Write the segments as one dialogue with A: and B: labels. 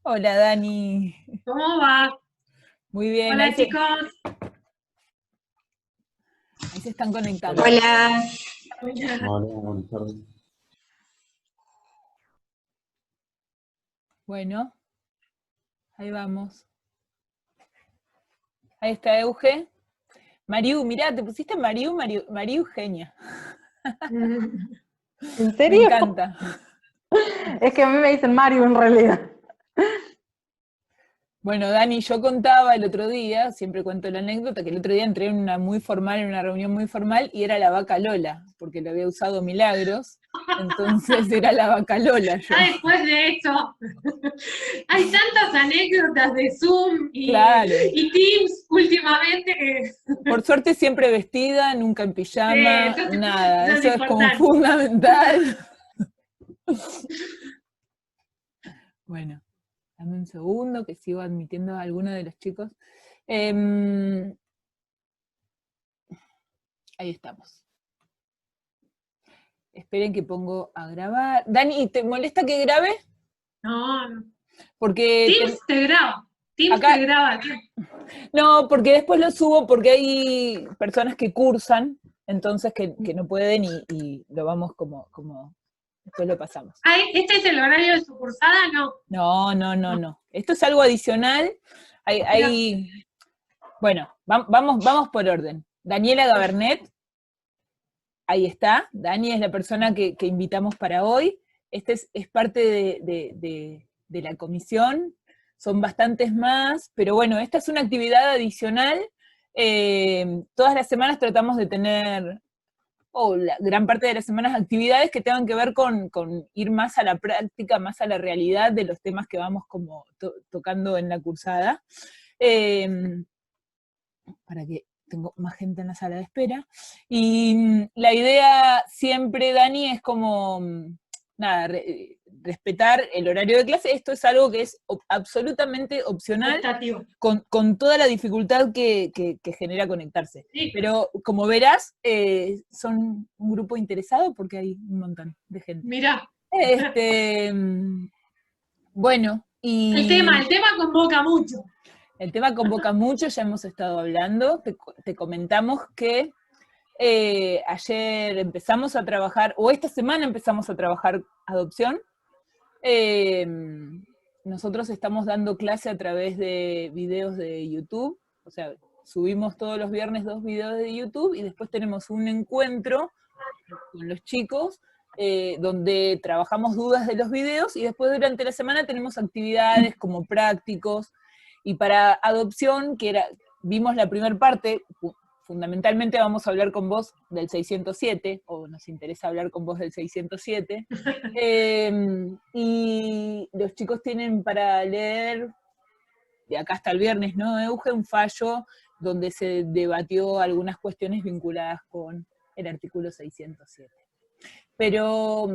A: Hola Dani,
B: ¿Cómo va?
A: muy bien,
B: Hola chicos.
A: ahí se están conectando.
C: Hola.
B: Hola.
C: Hola, buenas tardes.
A: Bueno, ahí vamos. Ahí está Euge. Mariu, mirá, te pusiste Mariu Eugenia.
D: ¿En
A: Me
D: serio?
A: encanta.
D: Es que a mí me dicen Mario en realidad.
A: Bueno, Dani, yo contaba el otro día, siempre cuento la anécdota, que el otro día entré en una reunión muy formal, y era la vaca Lola, porque lo había usado Milagros, entonces era la vaca Lola yo.
B: Después de esto, hay tantas anécdotas de Zoom
A: Claro.
B: y Teams últimamente que
A: Por suerte siempre vestida, nunca en pijama,
B: eso
A: nada,
B: es
A: eso es como
B: importante.
A: fundamental. Bueno, dame un segundo que sigo admitiendo a alguno de los chicos. Ahí estamos. Esperen que pongo a grabar. Dani, ¿te molesta que grabe?
B: No.
A: Porque
B: Teams te graba. Teams
A: acá,
B: te graba.
A: no, porque después lo subo porque hay personas que cursan, entonces que no pueden y lo vamos como, después lo pasamos.
B: ¿Este es el horario de su cursada?
A: No. Esto es algo adicional. Bueno, vamos por orden. Daniela Gabernet, ahí está. Dani es la persona que invitamos para hoy. Este es parte de la comisión. Son bastantes más, pero bueno, esta es una actividad adicional. Todas las semanas tratamos de tener, o la gran parte de las semanas, actividades que tengan que ver con ir más a la práctica, más a la realidad de los temas que vamos como tocando en la cursada. Para que tengo más gente en la sala de espera. Y la idea siempre, Dani, es como, nada, respetar el horario de clase. Esto es algo que es absolutamente opcional, con toda la dificultad que genera conectarse.
B: Sí.
A: Pero como verás, son un grupo interesado porque hay un montón de gente.
B: Mirá.
A: Bueno, y...
B: El tema convoca mucho.
A: El tema convoca mucho, ya hemos estado hablando, te comentamos que ayer empezamos a trabajar, o esta semana empezamos a trabajar adopción. Nosotros estamos dando clase a través de videos de YouTube, o sea, subimos todos los viernes 2 videos de YouTube y después tenemos un encuentro con los chicos donde trabajamos dudas de los videos y después durante la semana tenemos actividades como prácticos. Y para adopción, vimos la primera parte, fundamentalmente vamos a hablar con vos del 607, o nos interesa hablar con vos del 607, y los chicos tienen para leer, de acá hasta el viernes, ¿no, Euge? Un fallo donde se debatió algunas cuestiones vinculadas con el artículo 607. Pero,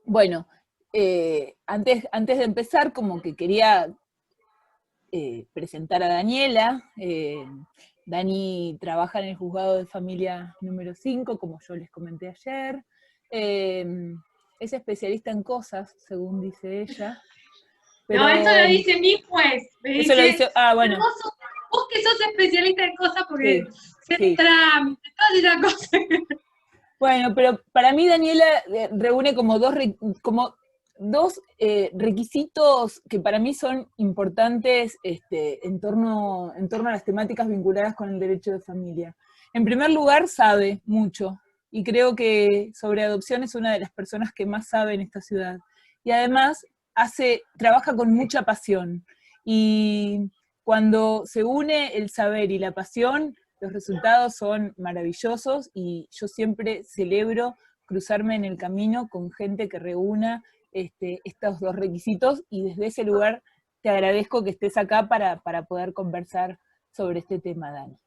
A: bueno, antes de empezar, como que quería presentar a Daniela. Dani trabaja en el juzgado de familia número 5, como yo les comenté ayer. Es especialista en cosas, según dice ella. Pero,
B: no, eso lo dice mi juez.
A: Eso lo dice, bueno.
B: Vos que sos especialista en cosas porque
A: sí.
B: trámite, todas esas cosas.
A: Bueno, pero para mí Daniela reúne como dos requisitos que para mí son importantes en torno a las temáticas vinculadas con el derecho de familia. En primer lugar, sabe mucho, y creo que sobre adopción es una de las personas que más sabe en esta ciudad. Y además trabaja con mucha pasión, y cuando se une el saber y la pasión, los resultados son maravillosos, y yo siempre celebro cruzarme en el camino con gente que reúna estos dos requisitos, y desde ese lugar te agradezco que estés acá para poder conversar sobre este tema, Dani.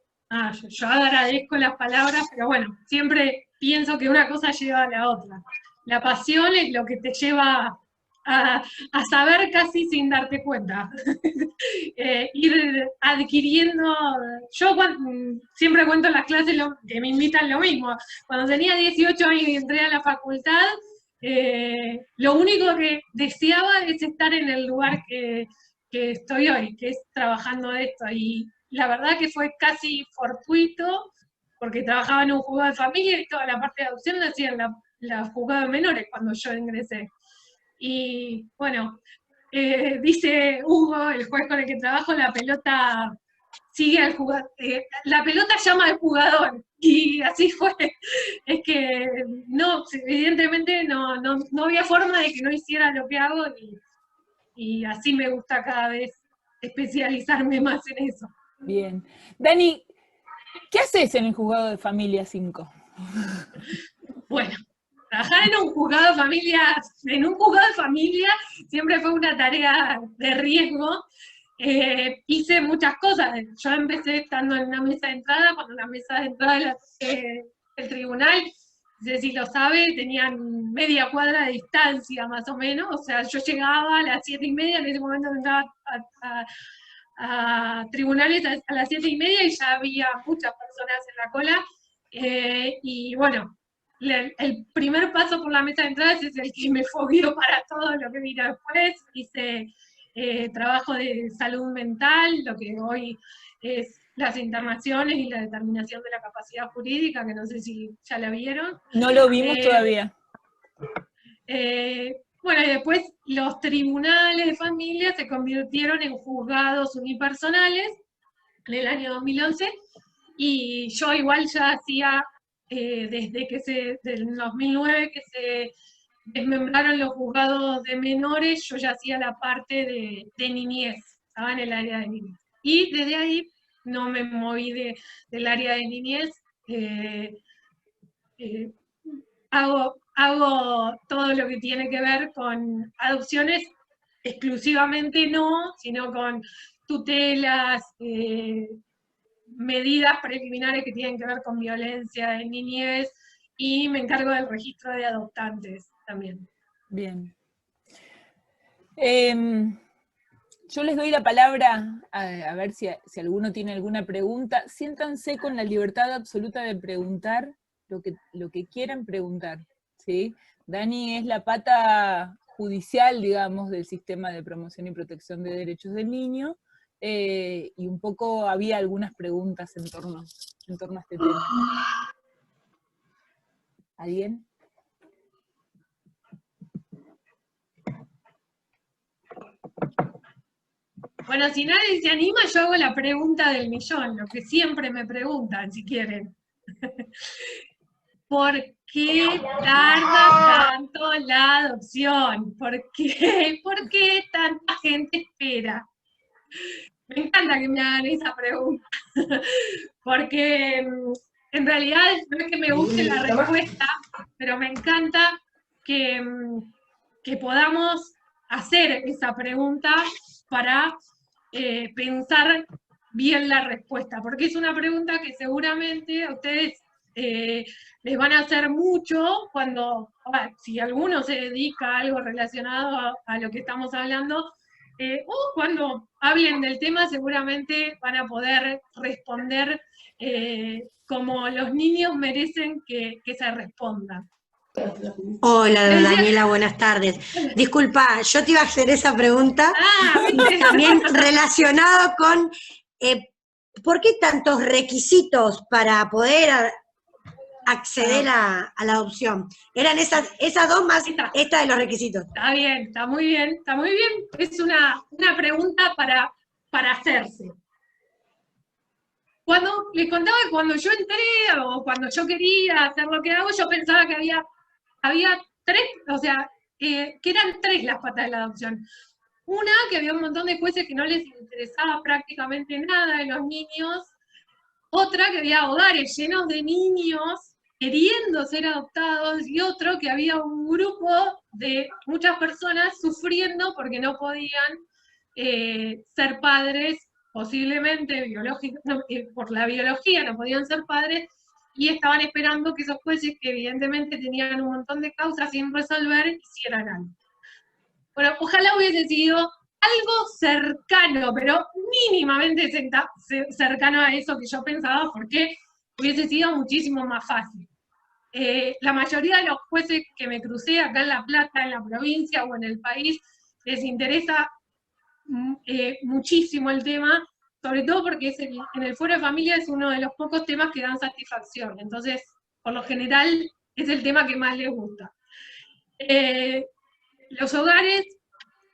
B: Yo agradezco las palabras, pero bueno, siempre pienso que una cosa lleva a la otra. La pasión es lo que te lleva a saber casi sin darte cuenta. Ir adquiriendo. Yo siempre cuento en las clases que me invitan lo mismo. Cuando tenía 18 años y entré a la facultad, lo único que deseaba es estar en el lugar que estoy hoy, que es trabajando de esto. Y la verdad que fue casi fortuito, porque trabajaba en un juzgado de familia y toda la parte de adopción la hacían la juzgado de menores cuando yo ingresé. Y bueno, dice Hugo, el juez con el que trabajo, la pelota sigue al jugador, la pelota llama al jugador, y así fue. Es que no, evidentemente no había forma de que no hiciera lo que hago, y así me gusta cada vez especializarme más en eso.
A: Bien. Dani, ¿qué haces en el juzgado de familia 5?
B: Bueno, trabajar en un juzgado de familia siempre fue una tarea de riesgo. Hice muchas cosas. Yo empecé estando en una mesa de entrada, cuando la mesa de entrada del tribunal, no sé si lo sabe, tenían media cuadra de distancia más o menos. O sea, yo llegaba a las 7:30, en ese momento entraba a tribunales a las 7:30 y ya había muchas personas en la cola. Y bueno, el primer paso por la mesa de entradas es el que me fogueó para todo lo que vino después. Hice trabajo de salud mental, lo que hoy es las internaciones y la determinación de la capacidad jurídica, que no sé si ya la vieron.
A: No lo vimos todavía.
B: Bueno, y después los tribunales de familia se convirtieron en juzgados unipersonales en el año 2011, y yo igual ya hacía, desde del 2009 que se desmembraron los juzgados de menores, yo ya hacía la parte de niñez, estaba en el área de niñez. Y desde ahí no me moví del área de niñez. Hago todo lo que tiene que ver con adopciones, exclusivamente no, sino con tutelas, medidas preliminares que tienen que ver con violencia en niñez, y me encargo del registro de adoptantes también.
A: Bien. Yo les doy la palabra, a ver si alguno tiene alguna pregunta. Siéntanse con la libertad absoluta de preguntar lo que quieran preguntar, ¿sí? Dani es la pata judicial, digamos, del sistema de promoción y protección de derechos del niño, y un poco había algunas preguntas en torno a este tema. ¿Alguien?
B: Bueno, si nadie se anima, yo hago la pregunta del millón, lo que siempre me preguntan, si quieren. ¿Por qué tarda tanto la adopción? ¿Por qué tanta gente espera? Me encanta que me hagan esa pregunta, porque en realidad no es que me guste la respuesta, pero me encanta que podamos hacer esa pregunta para pensar bien la respuesta, porque es una pregunta que seguramente a ustedes les van a hacer mucho cuando, si alguno se dedica a algo relacionado a lo que estamos hablando, o cuando hablen del tema seguramente van a poder responder como los niños merecen que se responda.
C: Hola, Daniela, buenas tardes. Disculpa, yo te iba a hacer esa pregunta, también relacionado con ¿por qué tantos requisitos para poder acceder a la adopción? Eran esas dos más esta de los requisitos.
B: Está bien, está muy bien, está muy bien. Es una pregunta para hacerse. Cuando les contaba que cuando yo entré, o cuando yo quería hacer lo que hago, yo pensaba que había tres, o sea, que eran tres las patas de la adopción. Una, que había un montón de jueces que no les interesaba prácticamente nada de los niños. Otra, que había hogares llenos de niños queriendo ser adoptados. Y otro, que había un grupo de muchas personas sufriendo porque no podían ser padres, posiblemente por la biología no podían ser padres, y estaban esperando que esos jueces, que evidentemente tenían un montón de causas sin resolver, hicieran algo. Bueno, ojalá hubiese sido algo cercano, pero mínimamente cercano a eso que yo pensaba, porque hubiese sido muchísimo más fácil. la mayoría de los jueces que me crucé acá en La Plata, en la provincia o en el país, les interesa muchísimo el tema, sobre todo porque en el Foro de Familia es uno de los pocos temas que dan satisfacción. Entonces, por lo general, es el tema que más les gusta. Los hogares,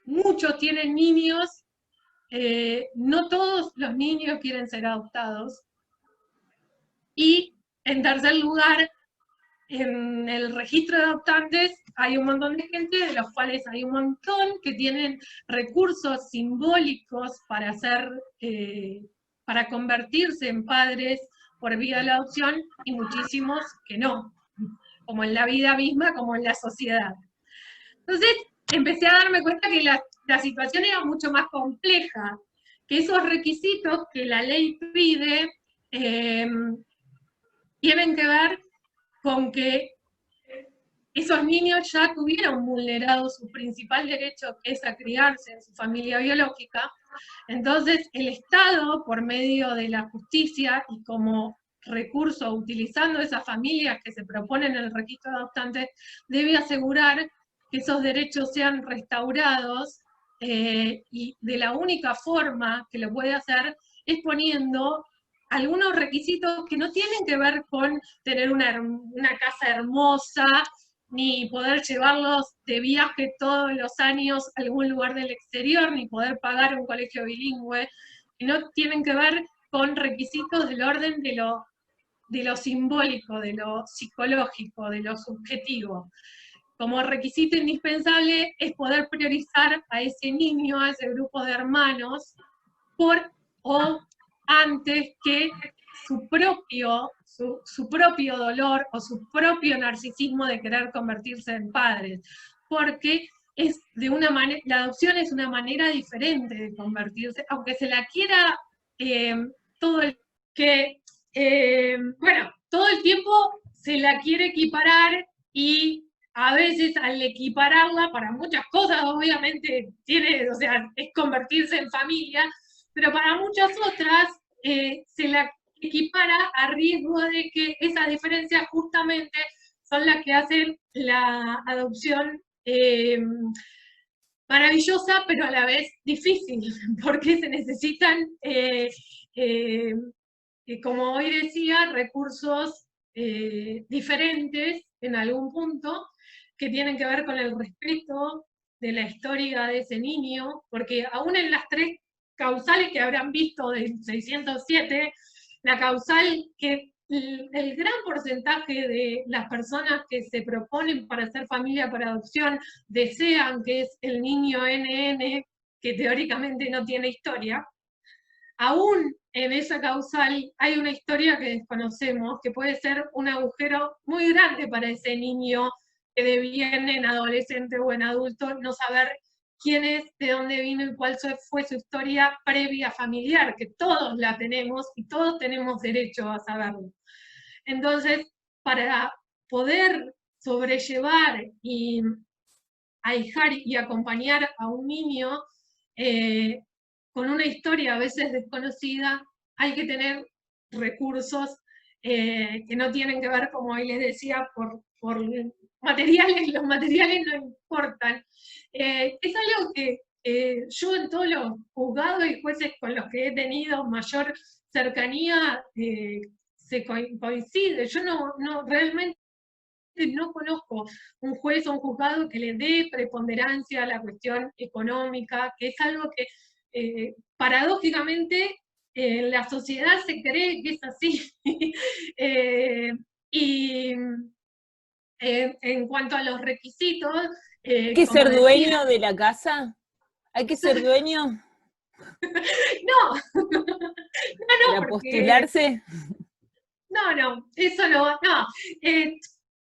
B: muchos tienen niños, no todos los niños quieren ser adoptados. Y en tercer lugar, en el registro de adoptantes hay un montón de gente, de los cuales hay un montón que tienen recursos simbólicos para para convertirse en padres por vía de la adopción, y muchísimos que no, como en la vida misma, como en la sociedad. Entonces, empecé a darme cuenta que la situación era mucho más compleja, que esos requisitos que la ley pide tienen que ver con que esos niños ya tuvieron vulnerado su principal derecho, que es a criarse en su familia biológica. Entonces, el Estado, por medio de la justicia y como recurso utilizando esas familias que se proponen en el registro de adoptantes, debe asegurar que esos derechos sean restaurados, y de la única forma que lo puede hacer es poniendo algunos requisitos que no tienen que ver con tener una casa hermosa, ni poder llevarlos de viaje todos los años a algún lugar del exterior, ni poder pagar un colegio bilingüe, sino tienen que ver con requisitos del orden de lo simbólico, de lo psicológico, de lo subjetivo. Como requisito indispensable es poder priorizar a ese niño, a ese grupo de hermanos, antes que su propio dolor o su propio narcisismo de querer convertirse en padres, porque la adopción es una manera diferente de convertirse, aunque se la quiera todo el tiempo se la quiere equiparar, y a veces al equipararla, para muchas cosas obviamente es convertirse en familia, pero para muchas otras se la equipara a riesgo de que esas diferencias justamente son las que hacen la adopción maravillosa, pero a la vez difícil, porque se necesitan, como hoy decía, recursos diferentes en algún punto, que tienen que ver con el respeto de la historia de ese niño, porque aún en las 3 causales que habrán visto del 607, la causal que el gran porcentaje de las personas que se proponen para ser familia por adopción desean, que es el niño NN, que teóricamente no tiene historia, aún en esa causal hay una historia que desconocemos, que puede ser un agujero muy grande para ese niño que deviene en adolescente o en adulto, no saber quién es, de dónde vino y cuál fue su historia previa familiar, que todos la tenemos y todos tenemos derecho a saberlo. Entonces, para poder sobrellevar y ahijar y acompañar a un niño con una historia a veces desconocida, hay que tener recursos que no tienen que ver, como hoy les decía, por materiales. Los materiales no importan. Es algo que yo en todos los juzgados y jueces con los que he tenido mayor cercanía se coincide. Yo realmente no conozco un juez o un juzgado que le dé preponderancia a la cuestión económica, que es algo que paradójicamente en la sociedad se cree que es así. Y en cuanto a los requisitos...
A: ¿Hay que ser dueño de la casa? ¿Hay que ser dueño?
B: No.
A: ¿Para postularse?
B: No, eso no.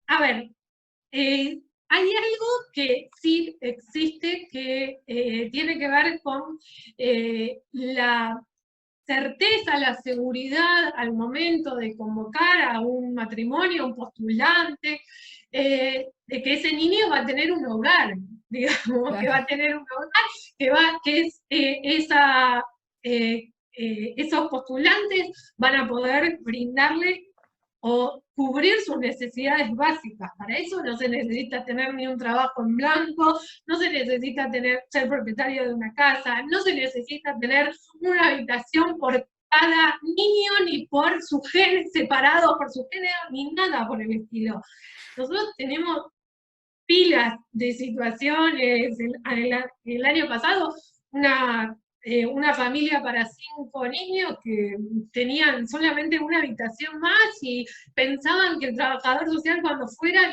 B: A ver, hay algo que sí existe que tiene que ver con la certeza, la seguridad al momento de convocar a un matrimonio, a un postulante, de que ese niño va a tener un hogar, digamos, claro. Que va a tener un hogar, esos postulantes van a poder brindarle o cubrir sus necesidades básicas. Para eso no se necesita tener ni un trabajo en blanco, no se necesita ser propietario de una casa, no se necesita tener una habitación por cada niño, ni por su género, separado por su género, ni nada por el estilo. Nosotros tenemos pilas de situaciones. El año pasado, una familia para 5 niños que tenían solamente una habitación más y pensaban que el trabajador social cuando fuera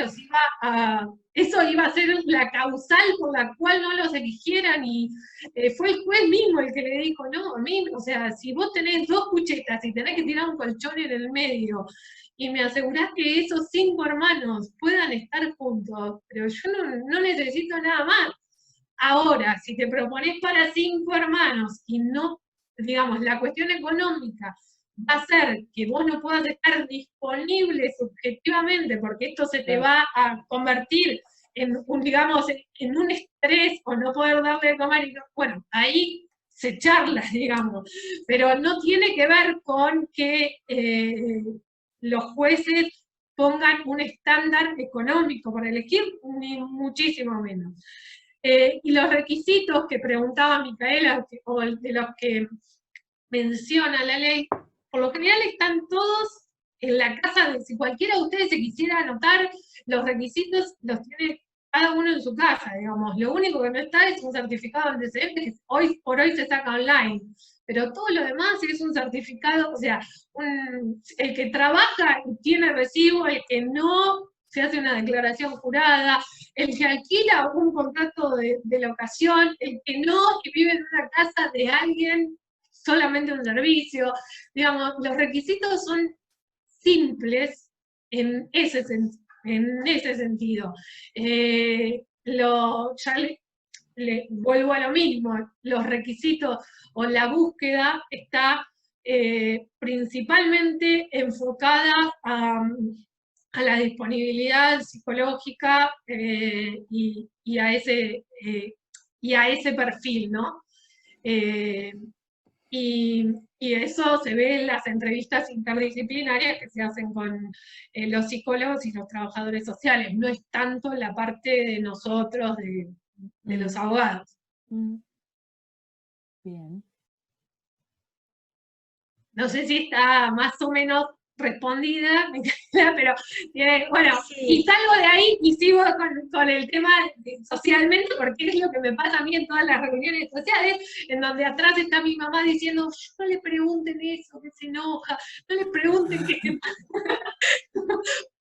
B: eso iba a ser la causal por la cual no los eligieran, y fue el juez mismo el que le dijo, no, a mí, o sea, si vos tenés 2 cuchetas y tenés que tirar un colchón en el medio, y me asegurás que esos 5 hermanos puedan estar juntos, pero yo no necesito nada más. Ahora, si te propones para 5 hermanos y no, digamos, la cuestión económica va a ser que vos no puedas estar disponible subjetivamente, porque esto se te va a convertir en en un estrés, o no poder darle de comer, bueno, ahí se charla, digamos, pero no tiene que ver con que los jueces pongan un estándar económico para elegir, ni muchísimo menos. Y los requisitos que preguntaba Micaela, o de los que menciona la ley, por lo general están todos en la casa. Si cualquiera de ustedes se quisiera anotar, los requisitos los tiene cada uno en su casa, digamos. Lo único que no está es un certificado de antecedentes, que hoy por hoy se saca online, pero todo lo demás es un certificado, o sea, el que trabaja tiene recibo, el que no se hace una declaración jurada, el que alquila un contrato de locación, el que no, que vive en una casa de alguien, solamente un servicio. Digamos, los requisitos son simples en ese sentido. Vuelvo a lo mismo, los requisitos o la búsqueda está principalmente enfocada a la disponibilidad psicológica y a ese perfil, ¿no? Y eso se ve en las entrevistas interdisciplinarias que se hacen con los psicólogos y los trabajadores sociales. No es tanto la parte de nosotros, de los abogados.
A: Bien.
B: No sé si está más o menos respondida, pero bueno, sí. Y salgo de ahí y sigo con el tema socialmente, porque es lo que me pasa a mí en todas las reuniones sociales, en donde atrás está mi mamá diciendo, no le pregunten eso, que se enoja, no le pregunten qué pasa.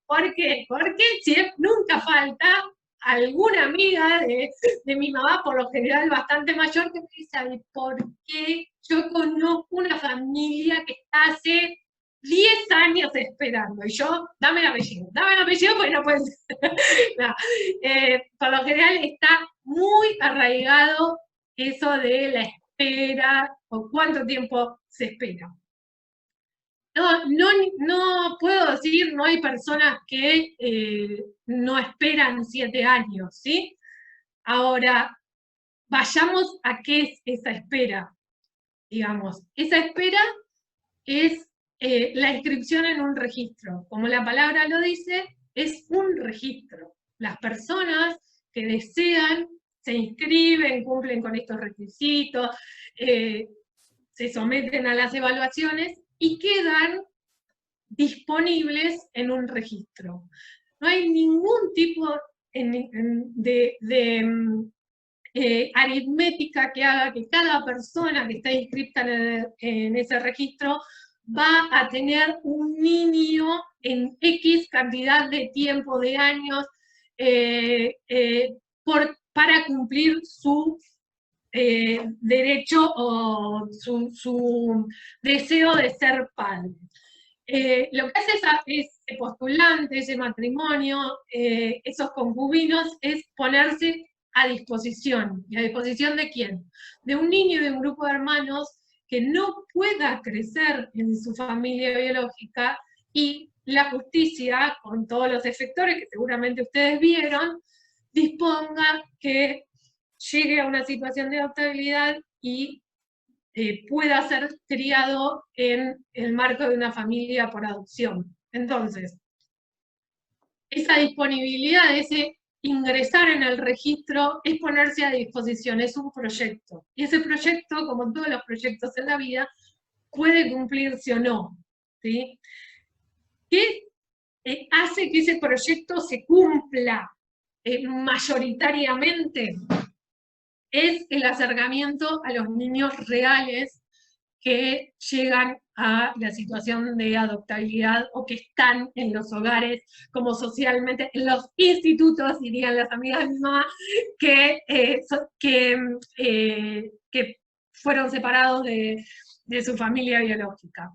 B: ¿Por qué? Porque nunca falta alguna amiga de mi mamá, por lo general bastante mayor, que me dice, ¿por qué yo conozco una familia que está hace 10 años esperando? Y yo, dame el apellido porque no puede ser. No. Por lo general está muy arraigado eso de la espera, o cuánto tiempo se espera. No puedo decir, no hay personas que no esperan 7 años, ¿sí? Ahora, vayamos a qué es esa espera, digamos. Esa espera es la inscripción en un registro. Como la palabra lo dice, es un registro. Las personas que desean se inscriben, cumplen con estos requisitos, se someten a las evaluaciones y quedan disponibles en un registro. No hay ningún tipo de aritmética que haga que cada persona que está inscrita en ese registro va a tener un niño en X cantidad de tiempo, de años, para cumplir su derecho o su deseo de ser padre. Lo que hace ese postulante, ese matrimonio, esos concubinos, es ponerse a disposición. ¿Y a disposición de quién? De un niño y de un grupo de hermanos que no pueda crecer en su familia biológica, y la justicia, con todos los efectores que seguramente ustedes vieron, disponga que llegue a una situación de adoptabilidad y pueda ser criado en el marco de una familia por adopción. Entonces, esa disponibilidad, ese ingresar en el registro, es ponerse a disposición, es un proyecto. Y ese proyecto, como todos los proyectos en la vida, puede cumplirse o no, ¿sí? ¿Qué hace que ese proyecto se cumpla mayoritariamente? Es el acercamiento a los niños reales que llegan a la situación de adoptabilidad o que están en los hogares, como socialmente, en los institutos, dirían las amigas de mi mamá, que fueron separados de su familia biológica.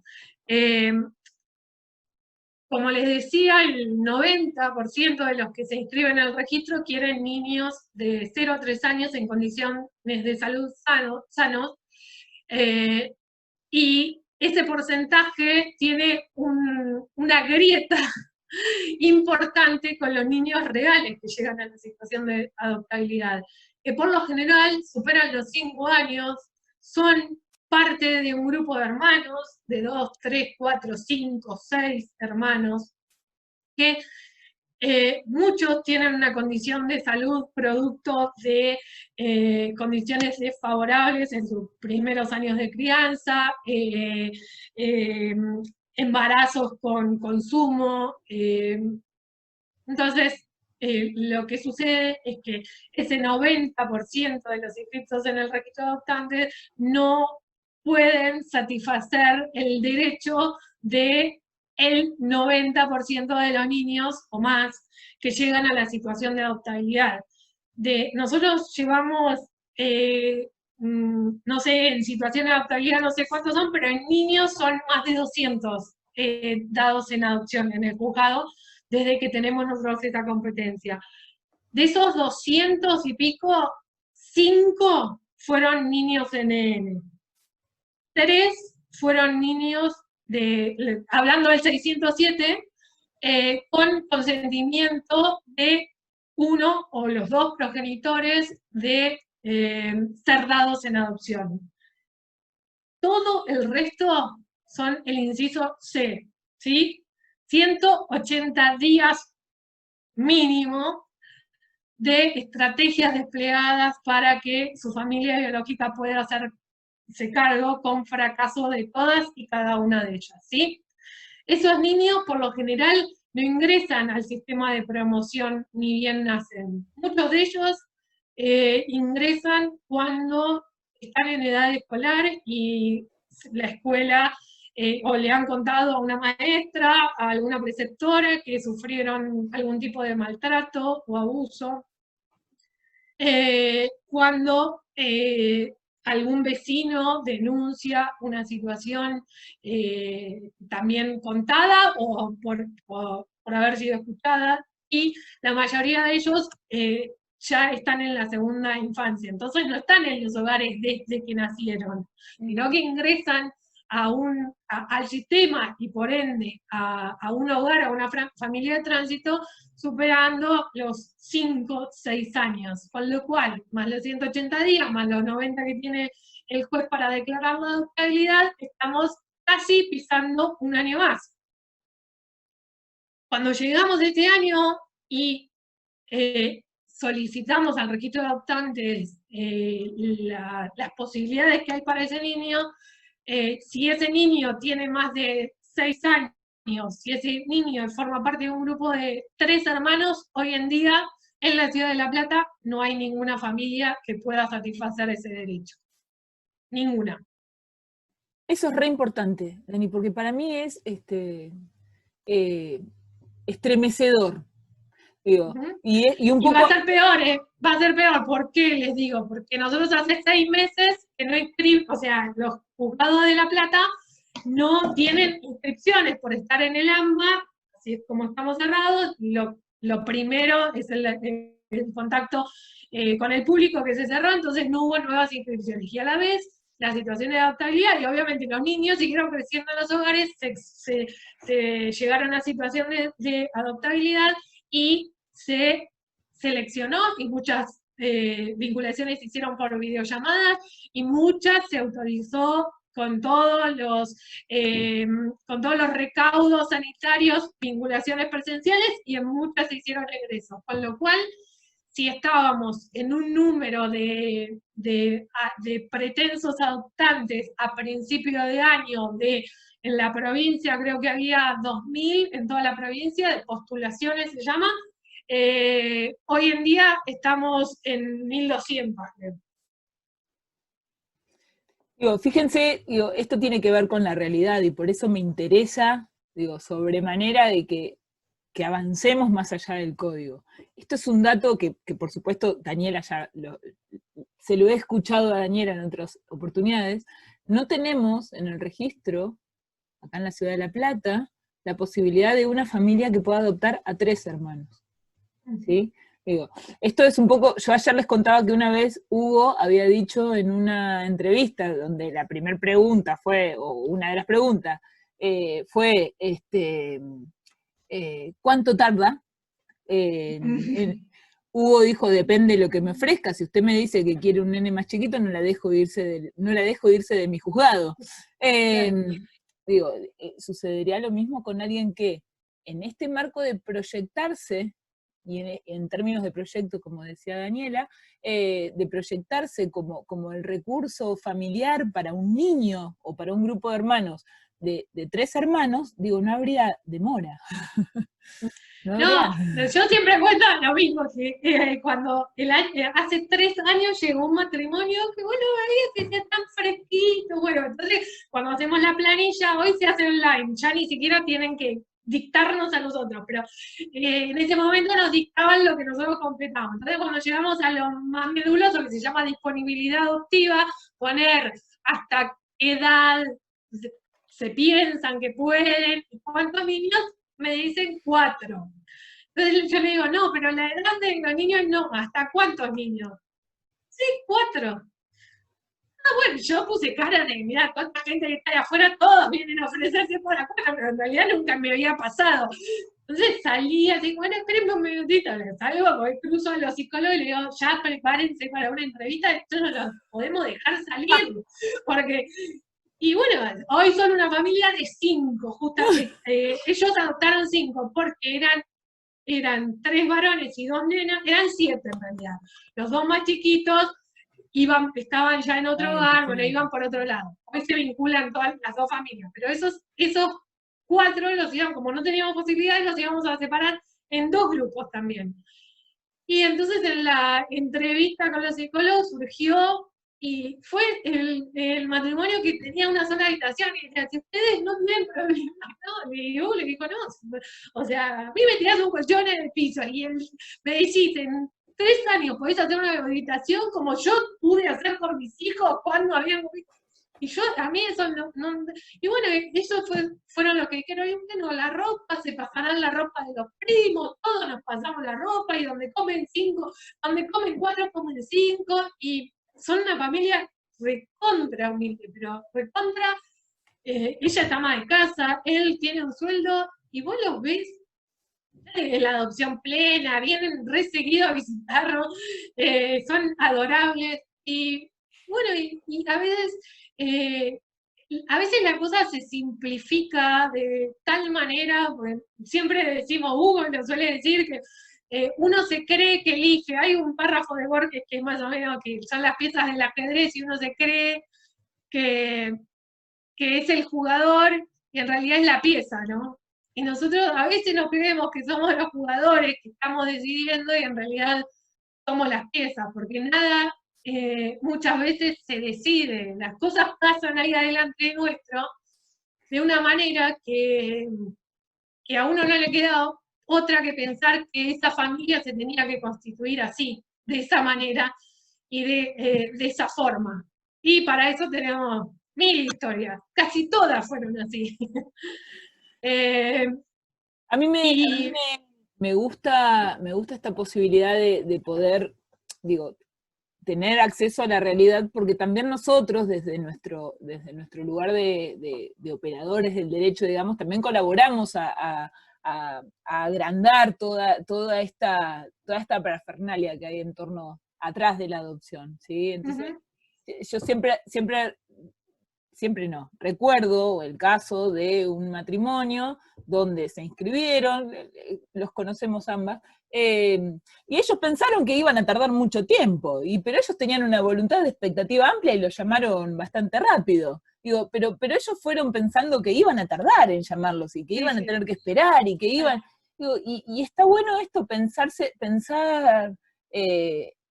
B: Como les decía, el 90% de los que se inscriben en el registro quieren niños de 0 a 3 años en condiciones de salud sanos, y ese porcentaje tiene una grieta importante con los niños reales que llegan a la situación de adoptabilidad, que por lo general superan los 5 años, son parte de un grupo de hermanos, de 2, 3, 4, 5, 6 hermanos, que muchos tienen una condición de salud producto de condiciones desfavorables en sus primeros años de crianza, embarazos con consumo. Entonces, lo que sucede es que ese 90% de los inscritos en el registro de adoptantes no pueden satisfacer el derecho de el 90% de los niños o más que llegan a la situación de adoptabilidad. Nosotros llevamos, no sé, en situación de adoptabilidad no sé cuántos son, pero en niños son más de 200 dados en adopción en el juzgado desde que tenemos nosotros esta competencia. De esos 200 y pico, 5 fueron niños NN. 3 fueron niños hablando del 607, con consentimiento de uno o los dos progenitores de ser dados en adopción. Todo el resto son el inciso C, ¿sí? 180 días mínimo de estrategias desplegadas para que su familia biológica pueda hacerse cargo con fracaso de todas y cada una de ellas, ¿sí? Esos niños, por lo general, no ingresan al sistema de promoción ni bien nacen. Muchos de ellos ingresan cuando están en edad escolar y la escuela o le han contado a una maestra, a alguna preceptora que sufrieron algún tipo de maltrato o abuso. Cuando algún vecino denuncia una situación también contada o por haber sido escuchada, y la mayoría de ellos ya están en la segunda infancia, entonces no están en los hogares desde que nacieron, sino que ingresan al sistema y por ende a un hogar, a una familia de tránsito, superando los 5, 6 años, con lo cual, más los 180 días, más los 90 que tiene el juez para declarar la adoptabilidad, estamos casi pisando un año más. Cuando llegamos a este año y solicitamos al registro de adoptantes las posibilidades que hay para ese niño, si ese niño tiene más de 6 años, si ese niño forma parte de un grupo de 3 hermanos, hoy en día en la ciudad de La Plata no hay ninguna familia que pueda satisfacer ese derecho. Ninguna.
A: Eso es re importante, Dani, porque para mí es estremecedor. Digo, y un poco...
B: va a ser peor, va a ser peor. ¿Por qué les digo? Porque nosotros hace 6 meses que no inscribimos, o sea, los juzgados de La Plata no tienen inscripciones por estar en el AMBA, así es como estamos cerrados. Lo primero es el contacto con el público que se cerró, entonces no hubo nuevas inscripciones. Y a la vez, la situación de adoptabilidad, y obviamente los niños siguieron creciendo en los hogares, se llegaron a situación de adoptabilidad, y se seleccionó, y muchas vinculaciones se hicieron por videollamadas, y muchas se autorizó con todos los recaudos sanitarios, vinculaciones presenciales, y en muchas se hicieron regresos. Con lo cual, si estábamos en un número de pretensos adoptantes a principio de año, en la provincia creo que había 2000 en toda la provincia, de postulaciones se llama, hoy en día estamos en 1200, creo.
A: Digo, fíjense, digo, esto tiene que ver con la realidad y por eso me interesa, digo, sobremanera de que avancemos más allá del código. Esto es un dato que por supuesto, Daniela se lo he escuchado a Daniela en otras oportunidades. No tenemos en el registro, acá en la Ciudad de La Plata, la posibilidad de una familia que pueda adoptar a 3 hermanos. ¿Sí? Digo, esto es un poco, yo ayer les contaba que una vez Hugo había dicho en una entrevista, donde la primera pregunta fue, o una de las preguntas, fue, ¿cuánto tarda? Hugo dijo, depende de lo que me ofrezca, si usted me dice que quiere un nene más chiquito, no la dejo irse de mi juzgado. Digo, sucedería lo mismo con alguien que, en este marco de proyectarse, y en términos de proyecto, como decía Daniela, de proyectarse como el recurso familiar para un niño o para un grupo de hermanos, de 3 hermanos, digo, no habría demora.
B: No, yo siempre cuento lo mismo, que cuando hace 3 años llegó un matrimonio que, bueno, había que ser tan fresquito, bueno, entonces cuando hacemos la planilla, hoy se hace online, ya ni siquiera tienen que dictarnos a nosotros, pero en ese momento nos dictaban lo que nosotros completábamos. Entonces cuando llegamos a lo más meduloso, que se llama disponibilidad adoptiva, poner hasta qué edad se piensan que pueden, y cuántos niños, me dicen 4. Entonces yo le digo, no, pero la edad de los niños no, ¿hasta cuántos niños? Sí, 4. Bueno, yo puse cara de, mirá, toda esta gente que está ahí afuera, todos vienen a ofrecerse por afuera, pero en realidad nunca me había pasado. Entonces salí así, bueno, espérenme un minutito, le salgo, voy, cruzo a los psicólogos y le digo, ya prepárense para una entrevista, esto no lo podemos dejar salir, porque... Y bueno, hoy son una familia de 5, justamente. Ellos adoptaron 5 porque eran 3 varones y 2 nenas, eran 7 en realidad. Los 2 más chiquitos estaban ya en otro hogar, bueno, iban por otro lado. Hoy se vinculan todas las 2 familias, pero esos 4 los íbamos, como no teníamos posibilidades, los íbamos a separar en 2 grupos también. Y entonces en la entrevista con los psicólogos surgió, y fue el matrimonio que tenía una sola habitación, y decía, si ustedes no tienen problemas, no, y yo le digo, no, o sea, a mí me tirás un colchón en el piso, y me decís, en 3 años podés hacer una habitación como yo pude hacer por mis hijos cuando habían... Y yo, a mí eso no y bueno, ellos fueron los que dijeron, bueno, la ropa, se pasarán la ropa de los primos, todos nos pasamos la ropa, y donde comen 5, donde comen 4, comen 5, y son una familia recontra humilde, pero recontra, ella está ama de casa, él tiene un sueldo, y vos los ves, es la adopción plena, vienen re seguido a visitarnos, son adorables, y bueno, y a veces la cosa se simplifica de tal manera, porque siempre decimos, Hugo nos suele decir que uno se cree que elige, hay un párrafo de Borges que es más o menos que son las piezas del ajedrez, y uno se cree que es el jugador, y en realidad es la pieza, ¿no? Y nosotros a veces nos creemos que somos los jugadores, que estamos decidiendo, y en realidad somos las piezas, porque nada muchas veces se decide, las cosas pasan ahí adelante nuestro, de una manera que a uno no le queda otra que pensar que esa familia se tenía que constituir así, de esa manera, y de esa forma. Y para eso tenemos 1000 historias, casi todas fueron así.
A: A mí me gusta esta posibilidad de poder, digo, tener acceso a la realidad, porque también nosotros, desde nuestro lugar de operadores del derecho, digamos, también colaboramos a agrandar toda esta parafernalia que hay en torno, atrás de la adopción, ¿sí? Entonces, yo siempre siempre no, recuerdo el caso de un matrimonio donde se inscribieron, los conocemos ambas, y ellos pensaron que iban a tardar mucho tiempo, pero ellos tenían una voluntad de expectativa amplia y lo llamaron bastante rápido. Digo, pero ellos fueron pensando que iban a tardar en llamarlos y que iban a tener que esperar y que iban... Digo, y está bueno esto, pensar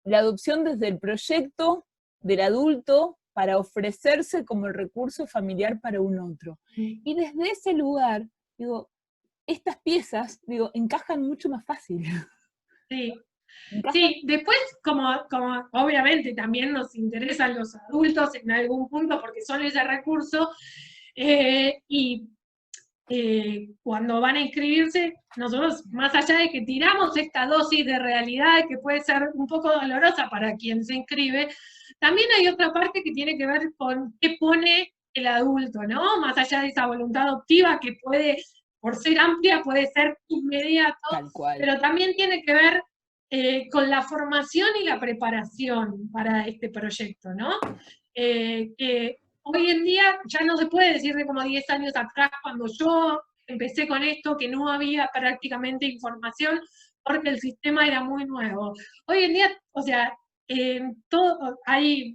A: la adopción desde el proyecto del adulto para ofrecerse como el recurso familiar para un otro. Y desde ese lugar, digo, estas piezas, digo, encajan mucho más fácil.
B: Sí. Sí, después, como obviamente también nos interesan los adultos en algún punto porque son ese recurso, cuando van a inscribirse, nosotros, más allá de que tiramos esta dosis de realidad que puede ser un poco dolorosa para quien se inscribe, también hay otra parte que tiene que ver con qué pone el adulto, ¿no? Más allá de esa voluntad adoptiva que puede, por ser amplia, puede ser inmediato,
A: tal cual,
B: pero también tiene que ver con la formación y la preparación para este proyecto, ¿no? Que hoy en día ya no se puede decir de como 10 años atrás, cuando yo empecé con esto, que no había prácticamente información porque el sistema era muy nuevo. Hoy en día, o sea, hay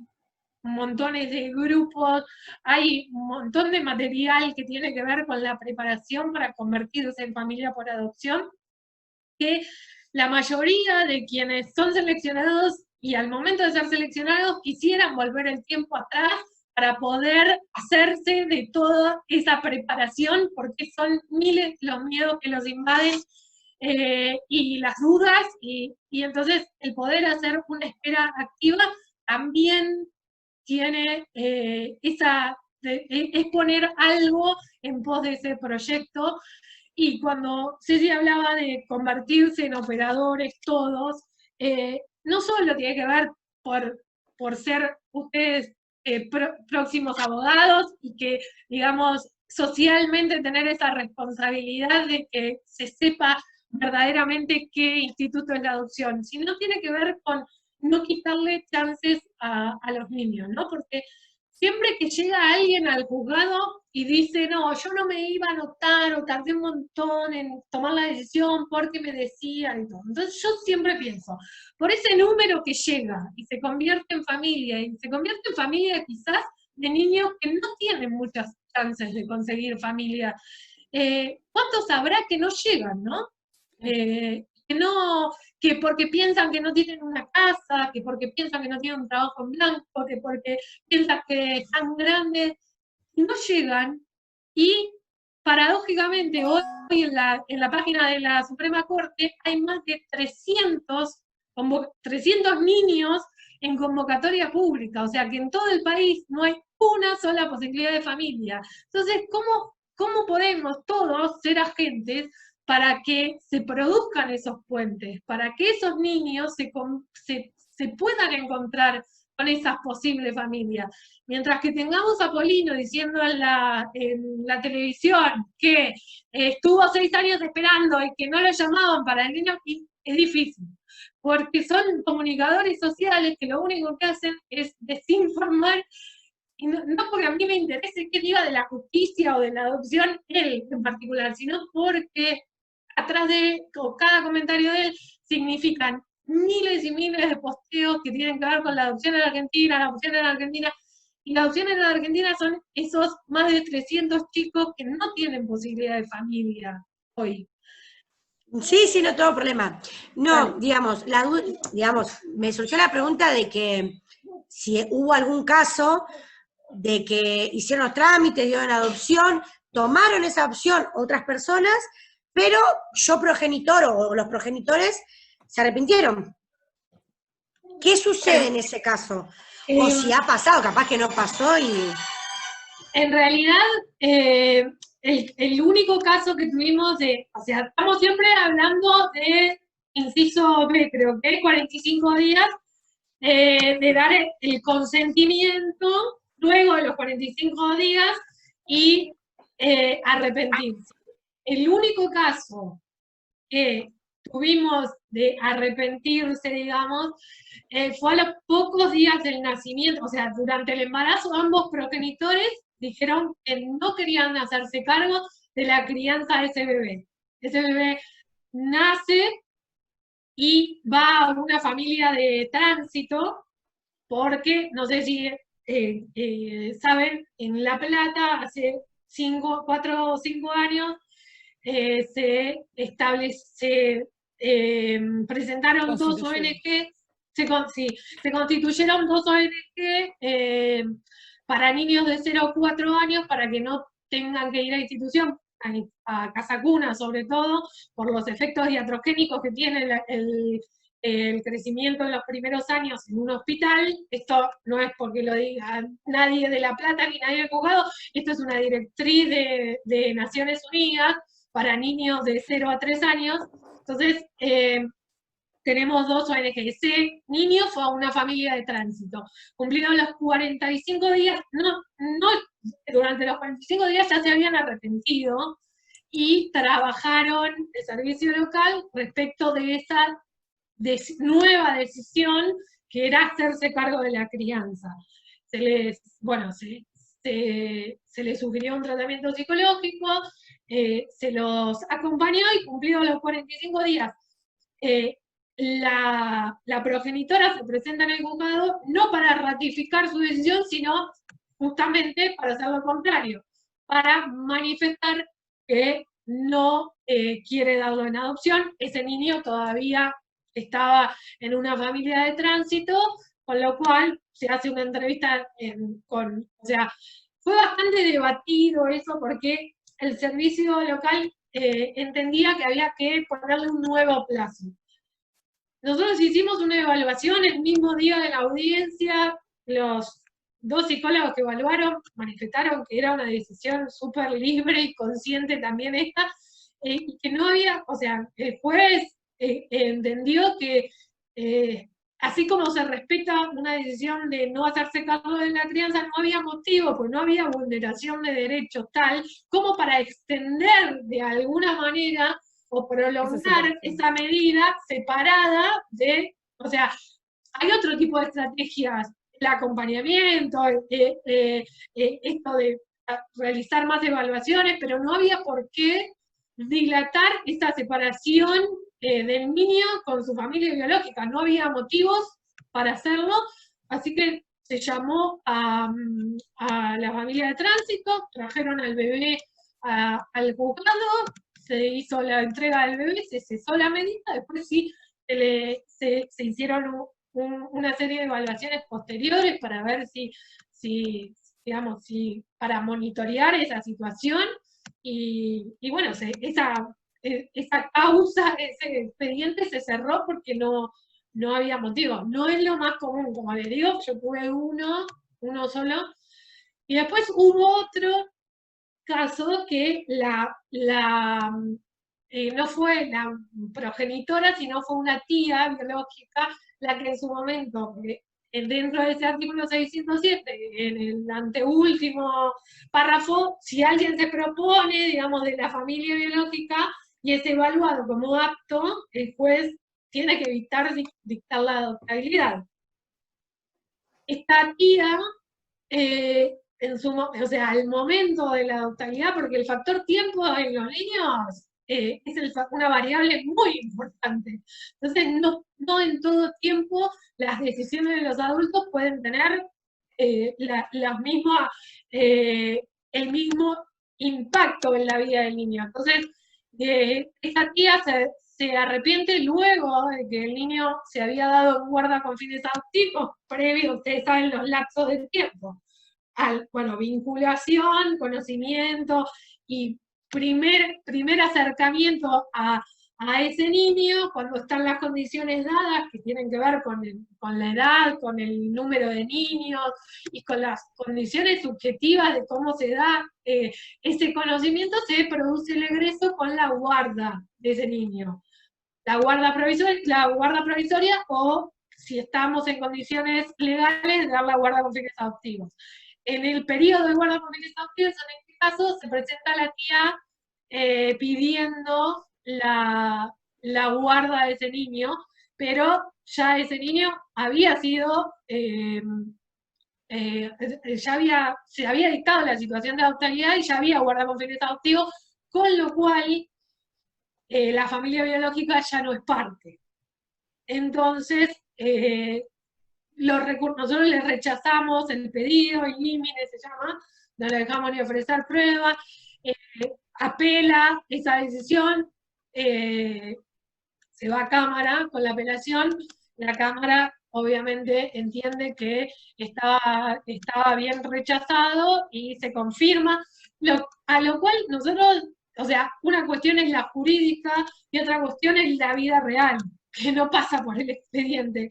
B: montones de grupos, hay un montón de material que tiene que ver con la preparación para convertirse en familia por adopción, que la mayoría de quienes son seleccionados y al momento de ser seleccionados quisieran volver el tiempo atrás para poder hacerse de toda esa preparación, porque son miles los miedos que los invaden y las dudas, y entonces el poder hacer una espera activa también tiene es poner algo en pos de ese proyecto. Y cuando Ceci hablaba de convertirse en operadores todos, no solo tiene que ver por ser ustedes próximos abogados y que, digamos, socialmente tener esa responsabilidad de que se sepa verdaderamente qué instituto es la adopción, sino tiene que ver con no quitarle chances a los niños, ¿no? Porque siempre que llega alguien al juzgado y dice, no, yo no me iba a anotar o tardé un montón en tomar la decisión porque me decían y todo. Entonces yo siempre pienso, por ese número que llega y se convierte en familia, y se convierte en familia quizás de niños que no tienen muchas chances de conseguir familia, ¿cuántos habrá que no llegan, no? Que porque piensan que no tienen una casa, que porque piensan que no tienen un trabajo en blanco, que porque piensan que están grandes, y no llegan, y paradójicamente hoy en la página de la Suprema Corte hay más de 300 niños en convocatoria pública, o sea que en todo el país no hay una sola posibilidad de familia. Entonces, ¿cómo podemos todos ser agentes para que se produzcan esos puentes, para que esos niños se puedan encontrar con esas posibles familias? Mientras que tengamos a Polino diciendo en la televisión que estuvo 6 años esperando y que no lo llamaban para el niño, es difícil, porque son comunicadores sociales que lo único que hacen es desinformar. Y no porque a mí me interese qué diga de la justicia o de la adopción él en particular, sino porque atrás de cada comentario de él significan miles y miles de posteos que tienen que ver con la adopción en Argentina, y la adopción en la Argentina son esos más de 300 chicos que no tienen posibilidad de familia hoy.
C: Sí, no tengo problema. No, digamos, me surgió la pregunta de que si hubo algún caso de que hicieron los trámites, dieron adopción, tomaron esa opción otras personas, pero yo progenitor o los progenitores se arrepintieron. ¿Qué sucede en ese caso? O si ha pasado, capaz que no pasó y...
B: En realidad, el único caso que tuvimos o sea, estamos siempre hablando de inciso B, creo que 45 días, de dar el consentimiento luego de los 45 días y arrepentirse. El único caso que tuvimos de arrepentirse, digamos, fue a los pocos días del nacimiento, o sea, durante el embarazo ambos progenitores dijeron que no querían hacerse cargo de la crianza de ese bebé. Ese bebé nace y va a una familia de tránsito, porque, no sé si saben, en La Plata hace 4 o 5 años se presentaron 2 ONG, se constituyeron 2 ONG para niños de 0 a 4 años para que no tengan que ir a institución, a casa cuna sobre todo, por los efectos iatrogénicos que tiene el crecimiento en los primeros años en un hospital. Esto no es porque lo diga nadie de La Plata ni nadie del juzgado, esto es una directriz de Naciones Unidas para niños de 0 a 3 años. Entonces, tenemos 2 ONG. Ese niño fue a una familia de tránsito. Cumplidos los 45 días, durante los 45 días ya se habían arrepentido y trabajaron el servicio local respecto de esa nueva decisión que era hacerse cargo de la crianza. Se les sugirió un tratamiento psicológico, se los acompañó y cumplidos los 45 días, la progenitora se presenta en el juzgado no para ratificar su decisión, sino justamente para hacer lo contrario, para manifestar que no quiere darlo en adopción. Ese niño todavía estaba en una familia de tránsito, con lo cual se hace una entrevista o sea, fue bastante debatido eso porque el servicio local entendía que había que ponerle un nuevo plazo. Nosotros hicimos una evaluación el mismo día de la audiencia, los 2 psicólogos que evaluaron manifestaron que era una decisión súper libre y consciente también esta, y que no había, o sea, el juez entendió que así como se respeta una decisión de no hacerse cargo de la crianza, no había motivo, pues no había vulneración de derechos tal como para extender de alguna manera o prolongar esa medida separada o sea, hay otro tipo de estrategias, el acompañamiento, esto de realizar más evaluaciones, pero no había por qué dilatar esta separación del niño con su familia biológica, no había motivos para hacerlo, así que se llamó a la familia de tránsito, trajeron al bebé al juzgado, se hizo la entrega del bebé, se cesó la medida, después sí se hicieron una serie de evaluaciones posteriores para ver si para monitorear esa situación, y bueno, esa causa, ese expediente se cerró porque no había motivo. No es lo más común, como les digo, yo tuve uno solo, y después hubo otro caso que no fue la progenitora, sino fue una tía biológica la que en su momento, dentro de ese artículo 607, en el anteúltimo párrafo, si alguien se propone, digamos, de la familia biológica y es evaluado como apto, el juez tiene que evitar dictar la adoptabilidad. Esta tía, o sea, al momento de la adoptabilidad, porque el factor tiempo en los niños es una variable muy importante. Entonces, no en todo tiempo las decisiones de los adultos pueden tener el mismo impacto en la vida del niño. Entonces, esta tía se arrepiente luego de que el niño se había dado en guarda con fines adoptivos, previo, ustedes saben los lapsos del tiempo. Vinculación, conocimiento y primer acercamiento a ese niño cuando están las condiciones dadas que tienen que ver con la edad, con el número de niños y con las condiciones subjetivas de cómo se da ese conocimiento, se produce el egreso con la guarda de ese niño. La guarda provisoria o, si estamos en condiciones legales, dar la guarda con fines adoptivos. En el periodo de guarda con fines adoptivos, en este caso, se presenta la tía pidiendo la guarda de ese niño, pero ya ese niño había sido se había dictado la situación de adoptabilidad y ya había guarda con fines adoptivos, con lo cual la familia biológica ya no es parte. Entonces, nosotros le rechazamos el pedido, el límite se llama, no le dejamos ni ofrecer pruebas, apela esa decisión, se va a Cámara con la apelación, la Cámara obviamente entiende que estaba bien rechazado y se confirma, a lo cual nosotros, o sea, una cuestión es la jurídica y otra cuestión es la vida real, que no pasa por el expediente.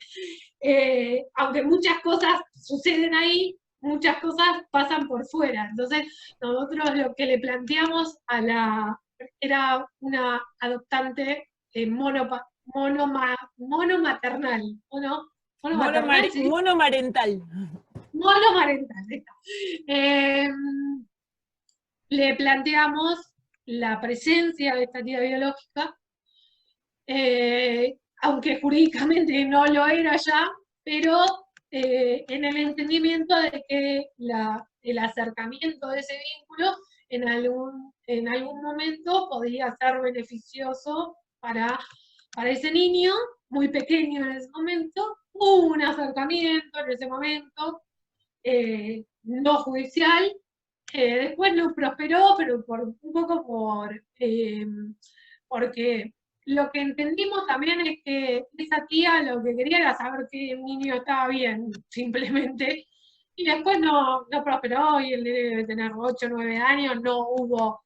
B: Aunque muchas cosas suceden ahí, muchas cosas pasan por fuera. Entonces, nosotros lo que le planteamos era una adoptante monomaternal, ¿o no?
A: Monomarental.
B: Monomarental. Le planteamos la presencia de esta tía biológica, aunque jurídicamente no lo era ya, pero en el entendimiento de que el acercamiento de ese vínculo en algún momento podría ser beneficioso para ese niño, muy pequeño en ese momento. Hubo un acercamiento en ese momento, no judicial, después no prosperó, pero un poco porque lo que entendimos también es que esa tía lo que quería era saber que el niño estaba bien, simplemente, y después no prosperó, y él debe tener 8 o 9 años, no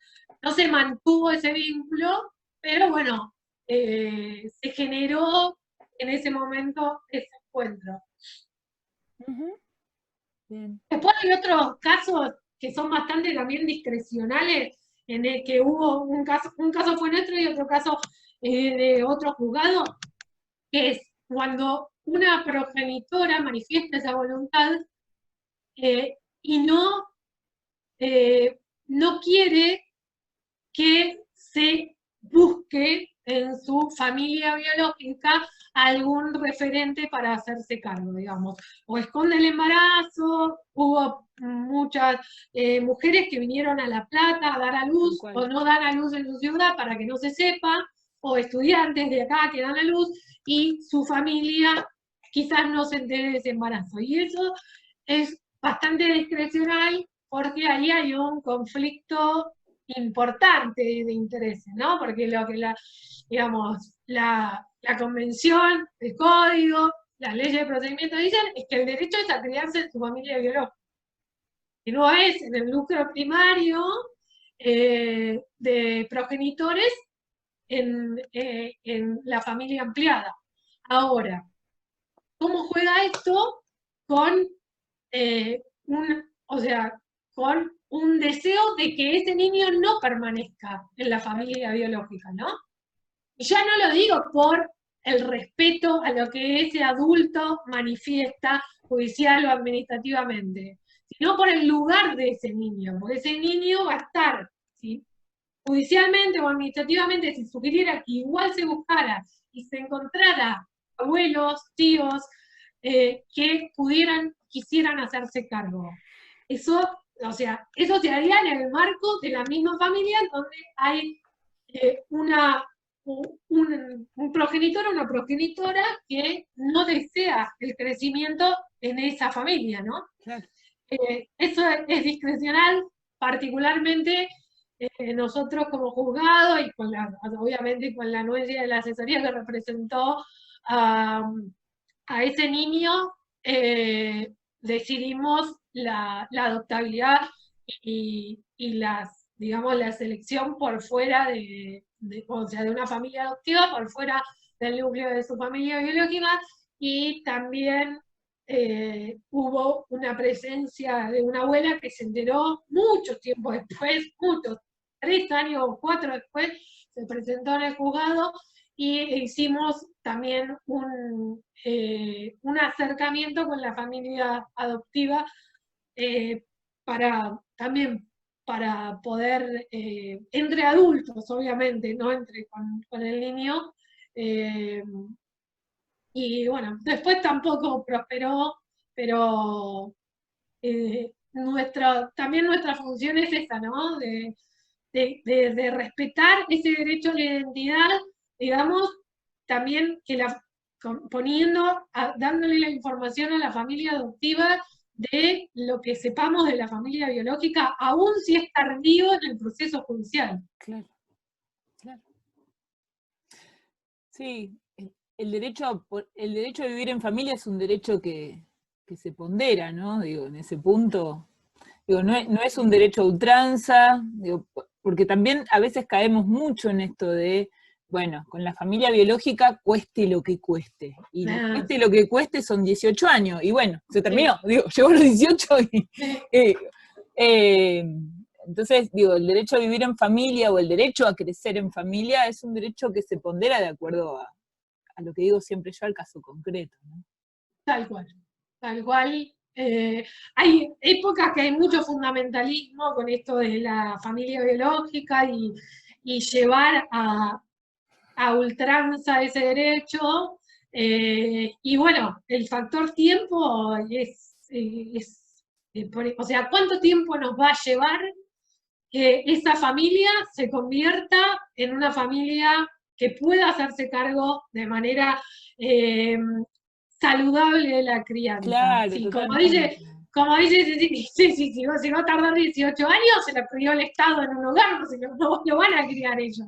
B: se mantuvo ese vínculo, pero bueno, se generó en ese momento ese encuentro.
A: Bien.
B: Después hay otros casos que son bastante también discrecionales, en el que hubo un caso fue nuestro y otro caso de otro juzgado, que es cuando una progenitora manifiesta esa voluntad y no quiere que se busque en su familia biológica algún referente para hacerse cargo, digamos. O esconde el embarazo, hubo muchas mujeres que vinieron a La Plata a dar a luz, o no dan a luz en su ciudad para que no se sepa, o estudiantes de acá que dan a luz, y su familia quizás no se entere de ese embarazo. Y eso es bastante discrecional, porque ahí hay un conflicto importante de intereses, ¿no? Porque lo que la convención, el código, las leyes de procedimiento dicen es que el derecho es a criarse en su familia biológica, que no es en el núcleo primario de progenitores en la familia ampliada. Ahora, ¿cómo juega esto con con un deseo de que ese niño no permanezca en la familia biológica, ¿no? Y ya no lo digo por el respeto a lo que ese adulto manifiesta judicial o administrativamente, sino por el lugar de ese niño, porque ese niño va a estar, ¿sí? Judicialmente o administrativamente, si sugiriera que igual se buscara y se encontrara abuelos, tíos, que quisieran hacerse cargo. Eso se haría en el marco de la misma familia, donde hay un progenitor o una progenitora que no desea el crecimiento en esa familia, ¿no?
A: Claro.
B: Eso es discrecional, particularmente nosotros como juzgado y obviamente con la anuencia de la asesoría que representó a ese niño, decidimos la adoptabilidad y digamos, la selección por fuera de una familia adoptiva, por fuera del núcleo de su familia biológica, y también hubo una presencia de una abuela que se enteró mucho tiempo después, 3 años o 4 después, se presentó en el juzgado y hicimos también un acercamiento con la familia adoptiva para poder, entre adultos obviamente, no con el niño, y bueno, después tampoco prosperó, pero también nuestra función es esa, ¿no? De respetar ese derecho a la identidad, digamos, también dándole la información a la familia adoptiva de lo que sepamos de la familia biológica, aun si es tardío en el proceso judicial.
A: Claro, claro. Sí, el derecho a vivir en familia es un derecho que se pondera, ¿no? Digo, en ese punto, digo, no es un derecho a ultranza, digo, porque también a veces caemos mucho en esto de, bueno, con la familia biológica cueste lo que cueste, y cueste lo que cueste son 18 años, y bueno, se terminó, digo, llegó a los 18 y... entonces, digo, el derecho a vivir en familia o el derecho a crecer en familia es un derecho que se pondera de acuerdo a lo que digo siempre yo, al caso concreto, ¿no?
B: Tal cual, tal cual. Hay épocas que hay mucho fundamentalismo con esto de la familia biológica y llevar a ultranza ese derecho. Y bueno, el factor tiempo o sea, ¿cuánto tiempo nos va a llevar que esa familia se convierta en una familia que pueda hacerse cargo de manera saludable de la crianza?
A: Claro,
B: Sí,
A: totalmente.
B: como dice, si va a tardar 18 años, se la crió el Estado en un hogar, no lo van a criar ellos.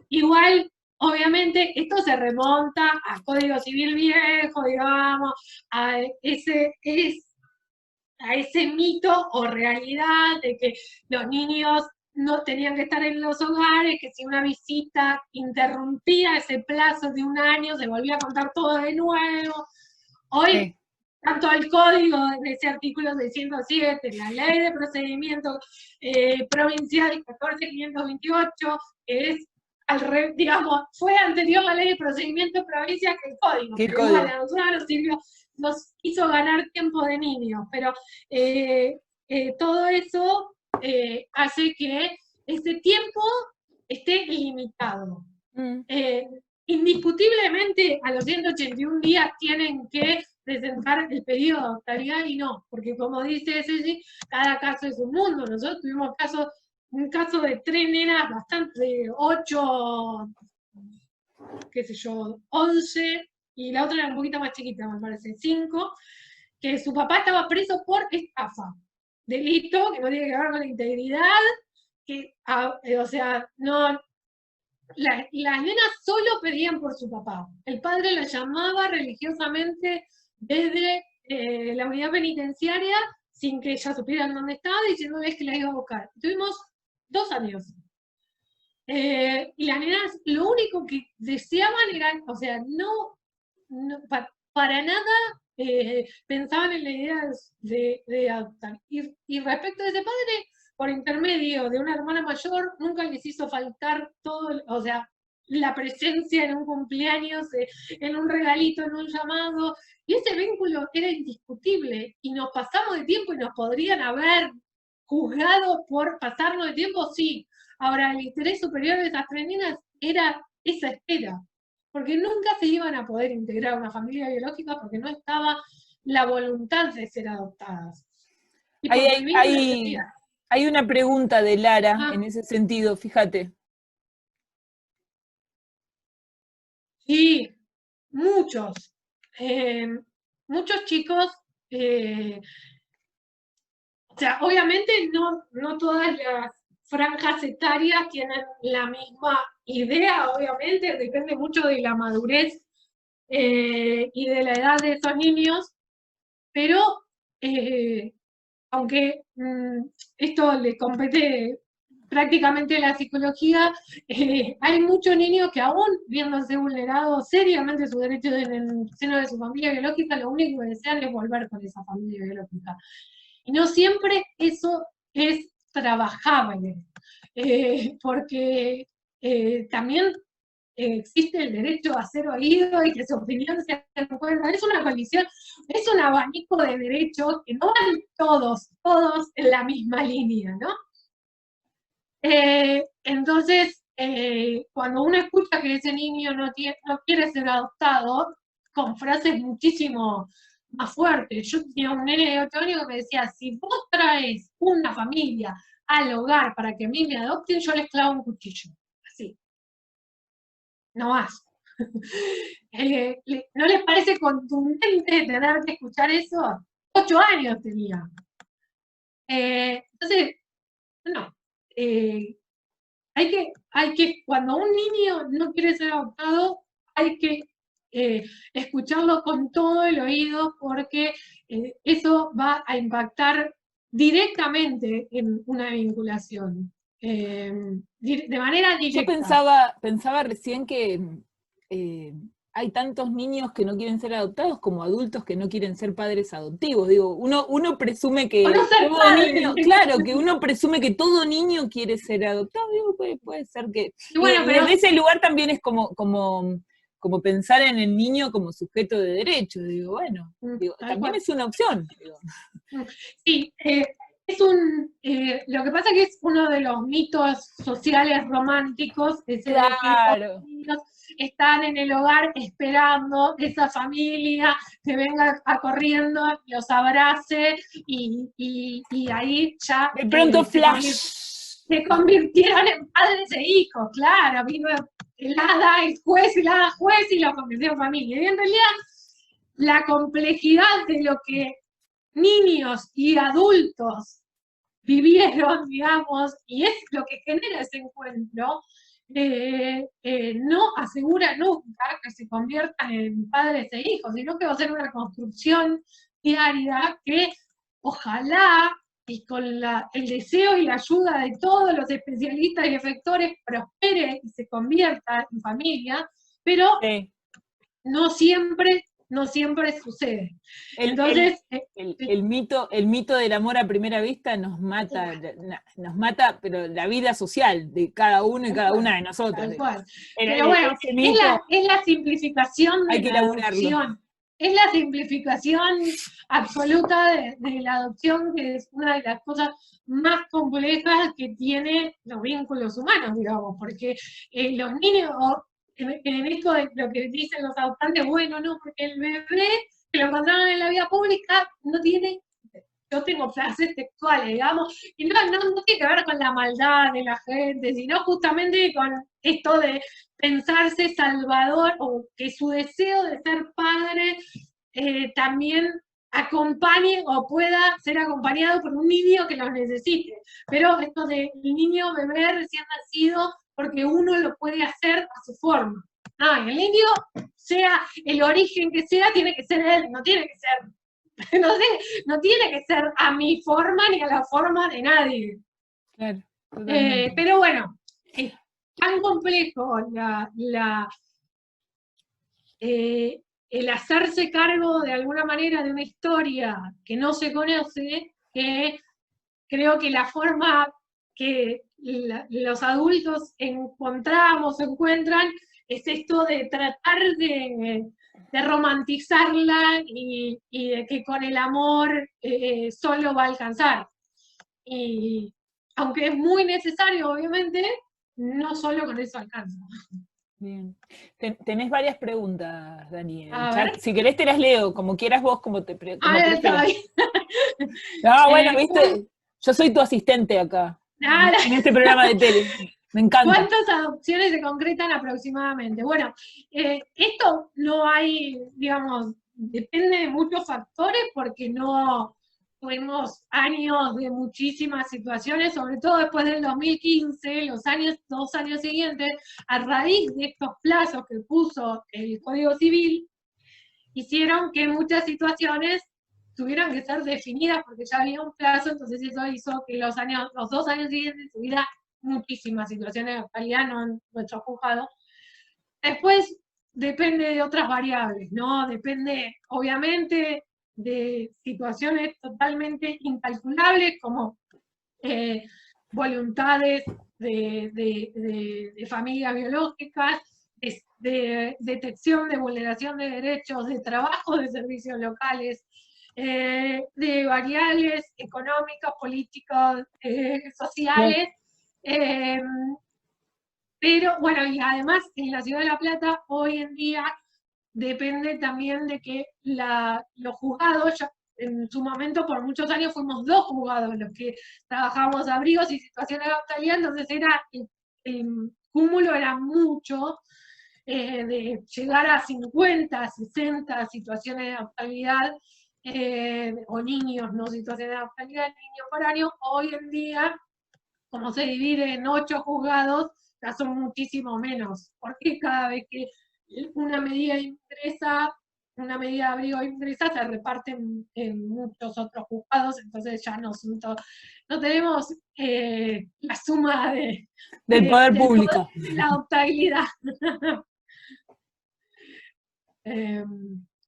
B: Igual, obviamente, esto se remonta al Código Civil viejo, digamos, a ese mito o realidad de que los niños no tenían que estar en los hogares, que si una visita interrumpía ese plazo de un año, se volvía a contar todo de nuevo. Hoy, tanto el código de ese artículo 607, la ley de procedimiento provincial 14.528, que es, digamos, fue anterior a la ley de procedimiento provincial que el código.
A: ¿Qué
B: pero
A: código?
B: igual, a nosotros nos sirvió, nos hizo ganar tiempo de niños, pero todo eso hace que ese tiempo esté limitado. Indiscutiblemente a los 181 días tienen que presentar el pedido de adoptabilidad y no, porque como dice Ceci, cada caso es un mundo. Nosotros tuvimos un caso de 3 nenas, bastante, 8, qué sé yo, 11, y la otra era un poquito más chiquita, me parece, 5, que su papá estaba preso por estafa, delito que no tiene que ver con la integridad, o sea, no... Las nenas solo pedían por su papá. El padre las llamaba religiosamente desde la unidad penitenciaria, sin que ellas supieran dónde estaba, diciéndoles que la iba a buscar. Tuvimos 2 años. Y las nenas lo único que deseaban era, o sea, para nada pensaban en la idea de adoptar. Y respecto a ese padre, por intermedio de una hermana mayor, nunca les hizo faltar todo, o sea, la presencia en un cumpleaños, en un regalito, en un llamado, y ese vínculo era indiscutible, y nos pasamos de tiempo y nos podrían haber juzgado por pasarnos de tiempo, sí. Ahora, el interés superior de esas 3 nenas era esa espera, porque nunca se iban a poder integrar a una familia biológica porque no estaba la voluntad de ser adoptadas. Y
A: hay una pregunta de Lara en ese sentido, fíjate.
B: Sí, muchos chicos, o sea, obviamente no todas las franjas etarias tienen la misma idea, obviamente, depende mucho de la madurez y de la edad de esos niños, pero aunque esto le compete prácticamente a la psicología, hay muchos niños que aún viéndose vulnerados seriamente sus derechos en el seno de su familia biológica, lo único que desean es volver con esa familia biológica. Y no siempre eso es trabajable, porque también existe el derecho a ser oído y que su opinión se encuentra. Es una condición, es un abanico de derechos que no van todos en la misma línea, ¿no? Entonces, cuando uno escucha que ese niño no quiere ser adoptado, con frases muchísimo más fuerte. Yo tenía un nene de 8 años que me decía, si vos traes una familia al hogar para que a mí me adopten, yo les clavo un cuchillo. Así. No más. ¿No les parece contundente tener que escuchar eso? 8 años tenía. Entonces, no. Cuando un niño no quiere ser adoptado, hay que escucharlo con todo el oído, porque eso va a impactar directamente en una vinculación, de manera directa.
A: Yo pensaba recién que hay tantos niños que no quieren ser adoptados como adultos que no quieren ser padres adoptivos. Digo, uno presume que todo niño, claro, que uno presume que todo niño quiere ser adoptado. Digo, puede ser que.
B: Y bueno,
A: pero desde ese lugar también es como pensar en el niño como sujeto de derecho. Digo, bueno, también es una opción. Digo.
B: Sí, lo que pasa es que es uno de los mitos sociales románticos, ese de que los niños están en el hogar esperando esa familia que venga corriendo, los abrace y ahí ya
A: de pronto
B: se convirtieron en padres e hijos, claro, vino el hada juez y lo convirtió en familia. Y en realidad la complejidad de lo que niños y adultos vivieron, digamos, y es lo que genera ese encuentro, no asegura nunca que se conviertan en padres e hijos, sino que va a ser una construcción diaria que ojalá, y con el deseo y la ayuda de todos los especialistas y efectores, prospere y se convierta en familia, pero no siempre sucede. Entonces,
A: el mito del amor a primera vista nos mata, pero la vida social de cada uno y cada una de nosotros.
B: Tal cual. Pero bueno, es la simplificación de la adopción. Es la simplificación absoluta de la adopción, que es una de las cosas más complejas que tiene los vínculos humanos, digamos, porque los niños, en esto de lo que dicen los adoptantes, bueno, no, porque el bebé que lo encontraron en la vía pública no tiene, yo tengo frases textuales, digamos, y no tiene que ver con la maldad de la gente, sino justamente con esto de pensarse salvador, o que su deseo de ser padre también acompañe o pueda ser acompañado por un niño que los necesite. Pero esto del niño bebé recién nacido, porque uno lo puede hacer a su forma. No, y el niño, sea el origen que sea, tiene que ser él, no tiene que ser, no tiene que ser a mi forma ni a la forma de nadie.
A: Claro,
B: pero bueno, es tan complejo el hacerse cargo de alguna manera de una historia que no se conoce, que creo que la forma que los adultos encuentran es esto de tratar de romantizarla y de que con el amor solo va a alcanzar. Y aunque es muy necesario, obviamente, no solo con eso alcanza.
A: Bien. Tenés varias preguntas, Dani. Si querés te las leo, como quieras vos, como prefieras. No, bueno, viste, yo soy tu asistente acá, en este programa de tele. Me encanta.
B: ¿Cuántas adopciones se concretan aproximadamente? Bueno, esto no hay, digamos, depende de muchos factores, porque no tuvimos años de muchísimas situaciones, sobre todo después del 2015, los 2 años siguientes, a raíz de estos plazos que puso el Código Civil, hicieron que muchas situaciones tuvieran que ser definidas porque ya había un plazo. Entonces eso hizo que los 2 años siguientes hubiera muchísimas situaciones de actualidad, no en nuestro juzgado. Después depende de otras variables, ¿no? Depende, obviamente, de situaciones totalmente incalculables, como voluntades de familias biológicas, de detección de vulneración de derechos, de trabajo de servicios locales, de variables económicas, políticas, sociales. Pero bueno, y además en la Ciudad de La Plata hoy en día depende también de que los juzgados, ya en su momento por muchos años fuimos 2 juzgados los que trabajamos abrigos y situaciones de adaptabilidad, entonces el cúmulo era mucho, de llegar a 50, 60 situaciones de adaptabilidad, o niños, no situaciones de adaptabilidad, niños por año. Hoy en día, como se divide en 8 juzgados, ya son muchísimo menos, porque cada vez que una medida ingresa, una medida de abrigo ingresa, se reparten en muchos otros juzgados, entonces ya no tenemos la suma
A: del poder público.
B: De la adoptabilidad.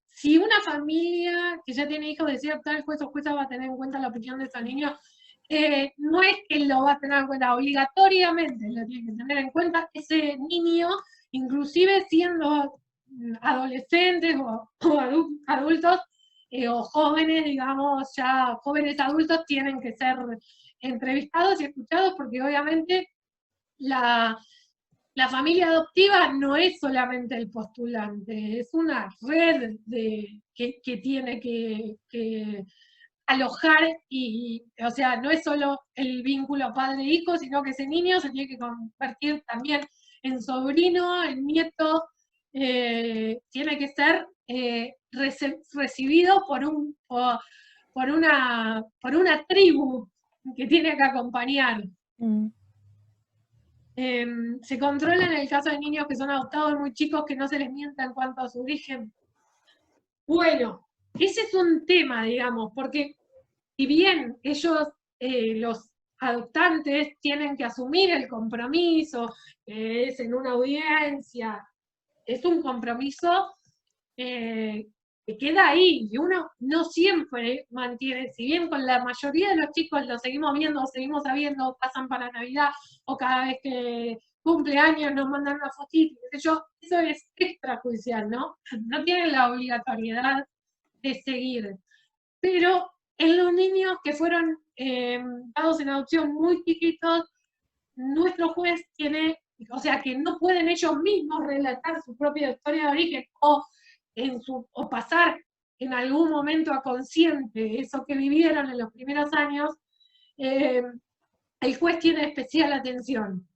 B: Si una familia que ya tiene hijos decide adoptar, el juez o jueza va a tener en cuenta la opinión de esos niños. No es que lo va a tener en cuenta obligatoriamente, lo tiene que tener en cuenta ese niño, inclusive siendo adolescentes o adultos, o jóvenes, digamos, ya jóvenes adultos, tienen que ser entrevistados y escuchados, porque obviamente la familia adoptiva no es solamente el postulante, es una red que tiene que alojar, o sea, no es solo el vínculo padre-hijo, sino que ese niño se tiene que convertir también en sobrino, en nieto, tiene que ser recibido por una tribu que tiene que acompañar. Se controla en el caso de niños que son adoptados muy chicos, que no se les mienta en cuanto a su origen. Bueno, ese es un tema, digamos, porque si bien ellos, los adoptantes, tienen que asumir el compromiso, es en una audiencia, es un compromiso que queda ahí, y uno no siempre mantiene, si bien con la mayoría de los chicos lo seguimos viendo, seguimos sabiendo, pasan para Navidad, o cada vez que cumple años nos mandan una fotito, eso es extrajudicial, ¿no? No tienen la obligatoriedad de seguir. Pero en los niños que fueron dados en adopción muy chiquitos, nuestro juez tiene, o sea, que no pueden ellos mismos relatar su propia historia de origen o pasar en algún momento a consciente eso que vivieron en los primeros años, el juez tiene especial atención.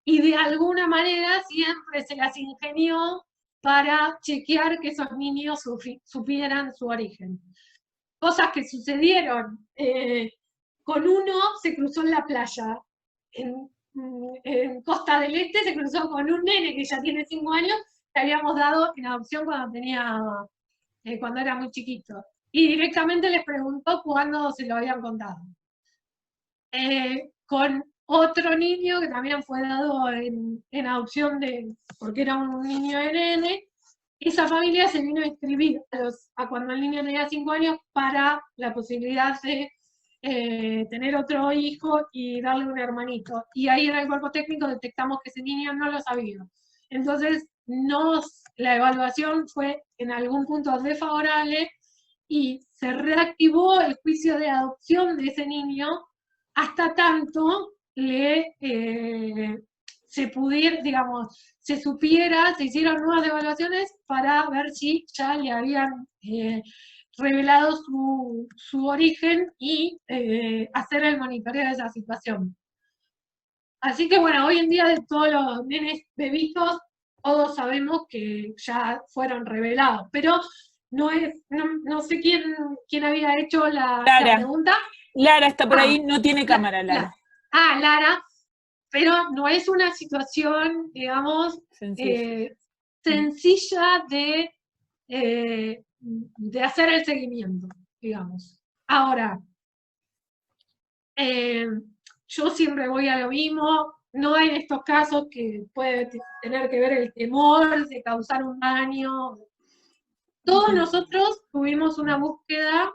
B: Y de alguna manera siempre se las ingenió para chequear que esos niños supieran su origen. Cosas que sucedieron. Con uno se cruzó en la playa, en Costa del Este se cruzó con un nene que ya tiene 5 años, que habíamos dado en adopción cuando era muy chiquito. Y directamente les preguntó cuándo se lo habían contado. Con otro niño que también fue dado en adopción porque era un niño de nene, esa familia se vino a inscribir a cuando el niño tenía 5 años para la posibilidad de tener otro hijo y darle un hermanito. Y ahí en el cuerpo técnico detectamos que ese niño no lo sabía. Entonces, la evaluación fue en algún punto desfavorable y se reactivó el juicio de adopción de ese niño hasta tanto se supiera, se hicieron nuevas evaluaciones para ver si ya le habían revelado su origen y hacer el monitoreo de esa situación. Así que bueno, hoy en día de todos los nenes bebitos, todos sabemos que ya fueron revelados, pero no sé quién había hecho la pregunta.
A: Lara está por ahí, no tiene cámara, Lara.
B: Lara, pero no es una situación, digamos, sencilla de hacer el seguimiento, digamos. Ahora, yo siempre voy a lo mismo, no en estos casos que puede tener que ver el temor de causar un daño. Todos nosotros tuvimos una búsqueda,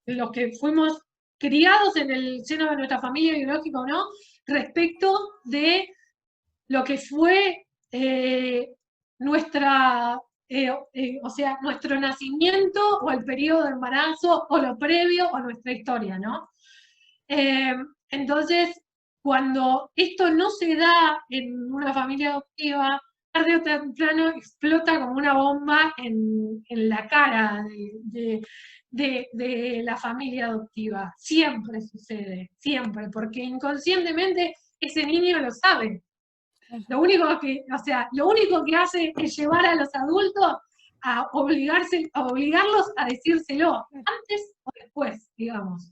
B: los que fuimos criados en el seno de nuestra familia biológica o no, respecto de lo que fue o sea, nuestro nacimiento o el periodo de embarazo o lo previo o nuestra historia, ¿no? Entonces, cuando esto no se da en una familia adoptiva, tarde o temprano explota como una bomba en la cara de la familia adoptiva. Siempre sucede, siempre, porque inconscientemente ese niño lo sabe. Lo único que hace es llevar a los adultos a obligarlos a decírselo, antes o después, digamos.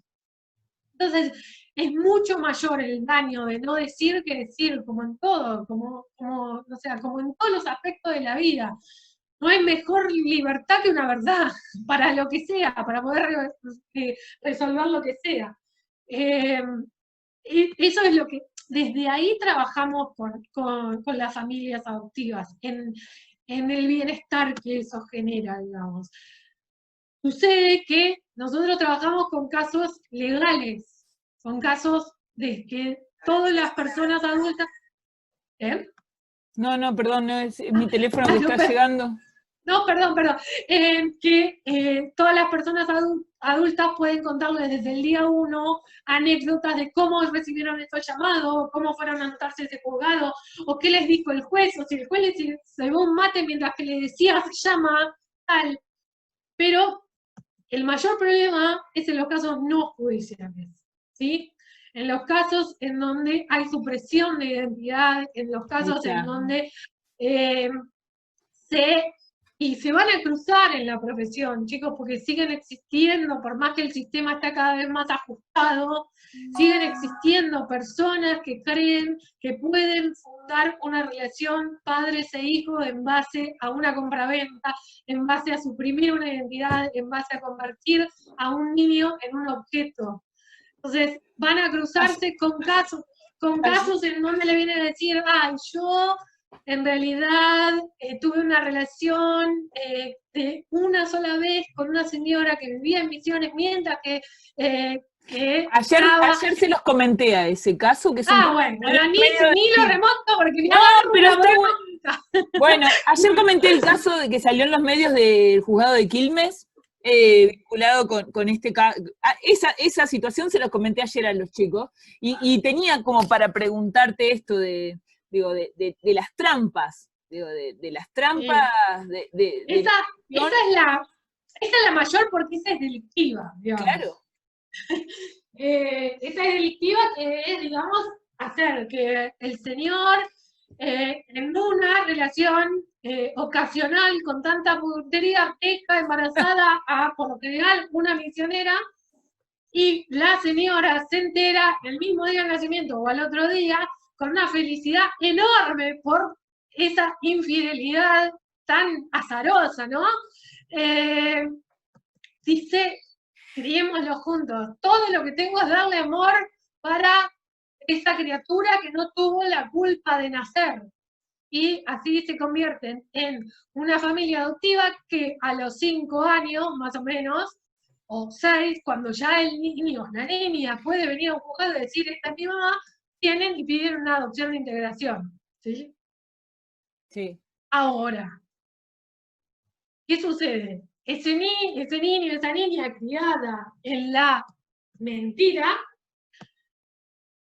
B: Entonces, es mucho mayor el daño de no decir que decir, como en todo, como en todos los aspectos de la vida. No hay mejor libertad que una verdad, para lo que sea, para poder resolver lo que sea. Eso es lo que, desde ahí trabajamos con las familias adoptivas, en el bienestar que eso genera, digamos. Sucede que nosotros trabajamos con casos legales, con casos de que todas las personas adultas...
A: No, perdón, no es mi teléfono que está llegando.
B: No, perdón. Que todas las personas adultas pueden contarles desde el día 1 anécdotas de cómo recibieron estos llamados, cómo fueron a anotarse ese juzgado, o qué les dijo el juez, o si el juez les llevó un mate mientras que le decía se llama tal. Pero el mayor problema es en los casos no judiciales, ¿sí? En los casos en donde hay supresión de identidad, en los casos en donde se van a cruzar en la profesión, chicos, porque siguen existiendo, por más que el sistema está cada vez más ajustado, siguen existiendo personas que creen que pueden fundar una relación padres e hijos en base a una compraventa, en base a suprimir una identidad, en base a convertir a un niño en un objeto. Entonces, van a cruzarse con casos en donde le vienen a decir, yo en realidad tuve una relación de una sola vez con una señora que vivía en Misiones, mientras que
A: ayer se los comenté a ese caso, que es
B: bueno, ni lo remonto porque
A: no, pero está bueno, ayer comenté el caso de que salió en los medios del juzgado de Quilmes, vinculado con este caso. Esa situación se los comenté ayer a los chicos, y tenía como para preguntarte esto de las trampas, de las trampas.
B: Esa es la mayor porque esa es delictiva, digamos.
A: Claro.
B: Esa es delictiva, que es, digamos, hacer que el señor en una relación ocasional con tanta puntería deja embarazada a, por lo general, una misionera, y la señora se entera el mismo día del nacimiento o al otro día con una felicidad enorme por esa infidelidad tan azarosa, ¿no? Dice, criémoslo juntos, todo lo que tengo es darle amor para esa criatura que no tuvo la culpa de nacer. Y así se convierten en una familia adoptiva que a los 5 años, más o menos, o 6, cuando ya el niño, la niña, puede venir a un juzgado y decir, esta es mi mamá, tienen y piden una adopción de integración. ¿Sí?
A: Sí.
B: Ahora, ¿qué sucede? Ese niño, esa niña criada en la mentira,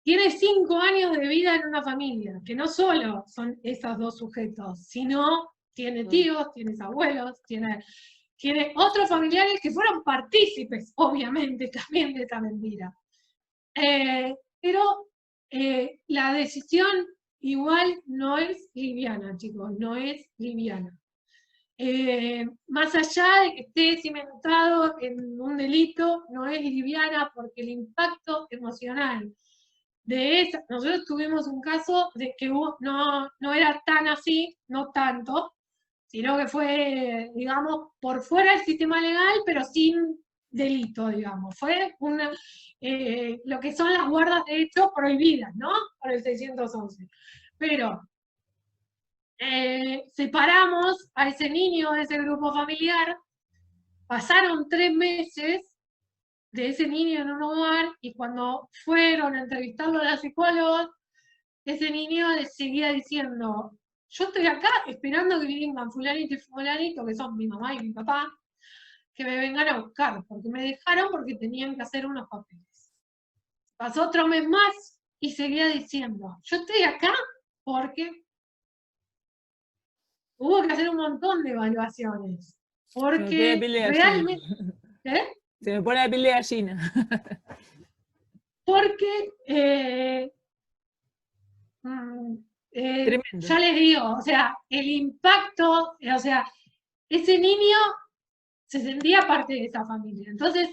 B: tiene 5 años de vida en una familia, que no solo son esos dos sujetos, sino tiene tíos, tiene abuelos, tiene otros familiares que fueron partícipes, obviamente, también de esa mentira. Pero la decisión igual no es liviana, chicos, no es liviana. Más allá de que esté cimentado en un delito, no es liviana porque el impacto emocional de esa, nosotros tuvimos un caso de que no era tan así, no tanto, sino que fue, digamos, por fuera del sistema legal, pero sin delito, digamos. Fue lo que son las guardas de hecho prohibidas, ¿no? Por el 611. Pero separamos a ese niño de ese grupo familiar, pasaron 3 meses de ese niño en un hogar, y cuando fueron a entrevistarlo a la psicóloga, ese niño seguía diciendo, yo estoy acá esperando que vengan fulanito y fulanito, que son mi mamá y mi papá, que me vengan a buscar, porque me dejaron porque tenían que hacer unos papeles. Pasó otro mes más y seguía diciendo, yo estoy acá porque hubo que hacer un montón de evaluaciones.
A: Se me pone
B: Porque
A: la piel de gallina.
B: realmente... ¿Eh?
A: Se me pone la piel de gallina.
B: Porque,
A: Tremendo.
B: ya les digo, o sea, el impacto, o sea, ese niño se sentía parte de esa familia. Entonces,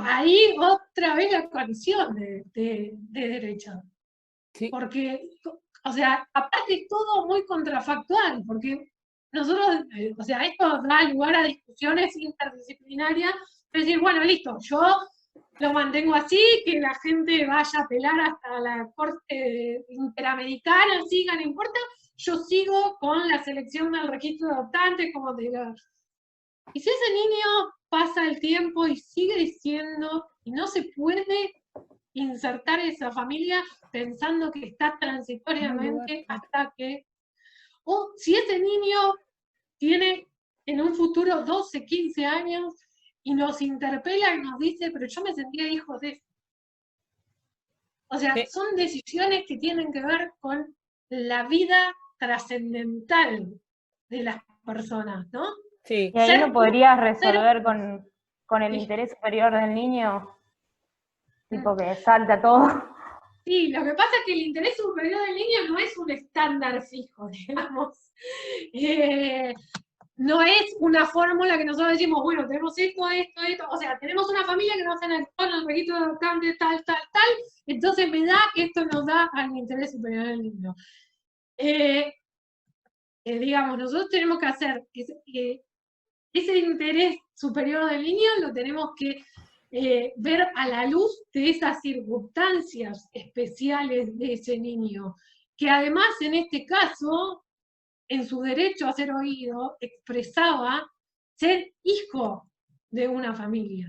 B: ahí otra vez la coalición de derechos.
A: Sí.
B: Porque, o sea, aparte es todo muy contrafactual, porque nosotros, o sea, esto da lugar a discusiones interdisciplinarias, es decir, bueno, listo, yo lo mantengo así, que la gente vaya a apelar hasta la Corte Interamericana, siga, no importa, yo sigo con la selección del registro de adoptantes, como te digo. Y si ese niño pasa el tiempo y sigue diciendo, y no se puede insertar esa familia pensando que está transitoriamente hasta que... O si ese niño tiene en un futuro 12, 15 años y nos interpela y nos dice, pero yo me sentía hijo de... O sea,
A: Sí.
B: son decisiones que tienen que ver con la vida trascendental de las personas, ¿no?
A: Sí.
D: Y ahí no podrías resolver con el
B: Sí.
D: interés superior del niño, tipo que salta todo.
B: Sí, lo que pasa es que el interés superior del niño no es un estándar fijo, digamos. No es una fórmula que nosotros decimos, bueno, tenemos esto, o sea, tenemos una familia que nos analizó en el registro de adoptantes, tal, entonces me da que esto nos da al interés superior del niño. Digamos, nosotros tenemos que hacer ese interés superior del niño, lo tenemos que ver a la luz de esas circunstancias especiales de ese niño, que además en este caso, en su derecho a ser oído, expresaba ser hijo de una familia.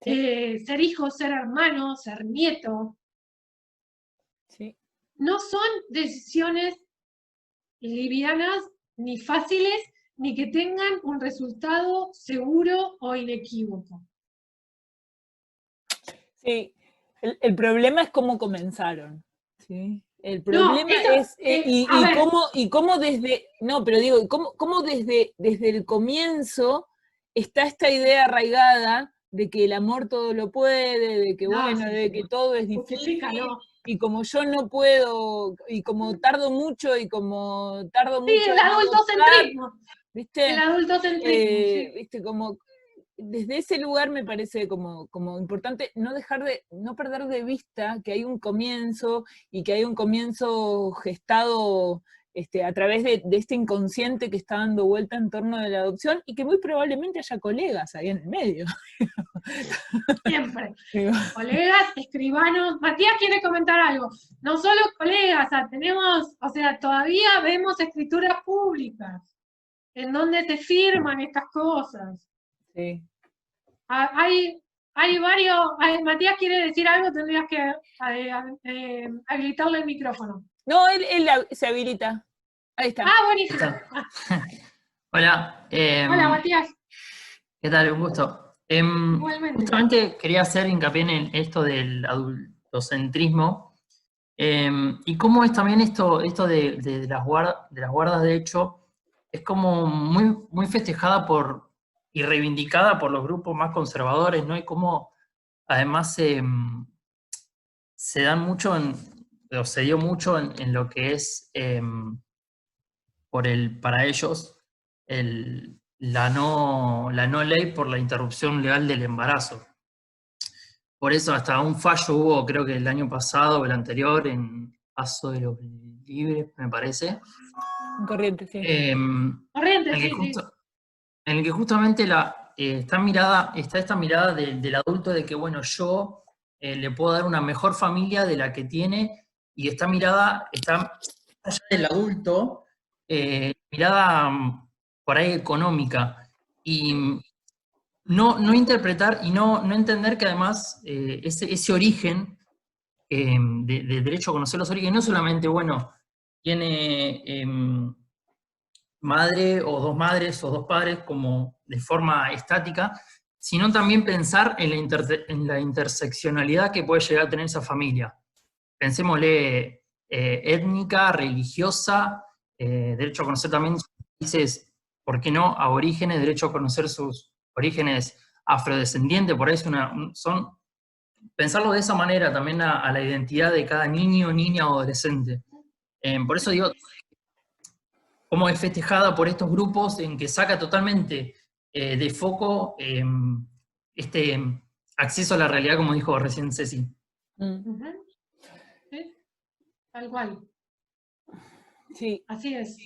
A: Sí.
B: Ser hijo, ser hermano, ser nieto.
A: Sí.
B: No son decisiones livianas ni fáciles, ni que tengan un resultado seguro o inequívoco.
A: Sí, el problema es cómo comenzaron, ¿sí? El problema es, y cómo desde, no, pero digo, cómo desde el comienzo está esta idea arraigada de que el amor todo lo puede, de que de que todo es difícil, y como yo no puedo, y como tardo mucho,
B: Sí, el adultocentrismo.
A: ¿viste?
B: El adultocentrismo, sí.
A: ¿Viste? Como desde ese lugar me parece como importante no perder de vista que hay un comienzo y que hay un comienzo gestado a través de este inconsciente que está dando vuelta en torno de la adopción y que muy probablemente haya colegas ahí en el medio.
B: Siempre. Colegas, escribanos. Matías quiere comentar algo. No solo colegas, todavía vemos escrituras públicas en donde se firman estas cosas.
A: Sí.
B: Hay varios. Matías quiere decir algo, tendrías que habilitarle el micrófono.
A: No, él se habilita. Ahí está.
B: Ah, buenísimo.
E: Hola.
B: Hola, Matías.
E: ¿Qué tal? Un gusto.
B: Igualmente.
E: Justamente quería hacer hincapié en esto del adultocentrismo y cómo es también esto de las guardas de hecho, es como muy festejada y reivindicada por los grupos más conservadores, ¿no? Y cómo además se dan mucho, se dio mucho en lo que es para ellos la no ley por la interrupción legal del embarazo. Por eso hasta un fallo hubo, creo que el año pasado o el anterior, en Paso de los Libres, me parece.
A: Corrientes, sí.
B: Corrientes, sí.
E: En el que justamente está esta mirada del adulto de que, bueno, yo le puedo dar una mejor familia de la que tiene, y esta mirada está allá del adulto, mirada por ahí económica, y no interpretar y no entender que además ese origen de derecho a conocer los orígenes no solamente, bueno, tiene madre o dos madres o dos padres como de forma estática, sino también pensar en la interseccionalidad que puede llegar a tener esa familia. Pensémosle étnica, religiosa, derecho a conocer también sus países, ¿por qué no? Aborígenes, derecho a conocer sus orígenes afrodescendientes, por ahí son pensarlo de esa manera también a la identidad de cada niño, niña o adolescente. Por eso digo, cómo es festejada por estos grupos en que saca totalmente de foco este acceso a la realidad, como dijo recién Ceci.
B: ¿Sí? Tal cual.
A: Sí.
B: Así es.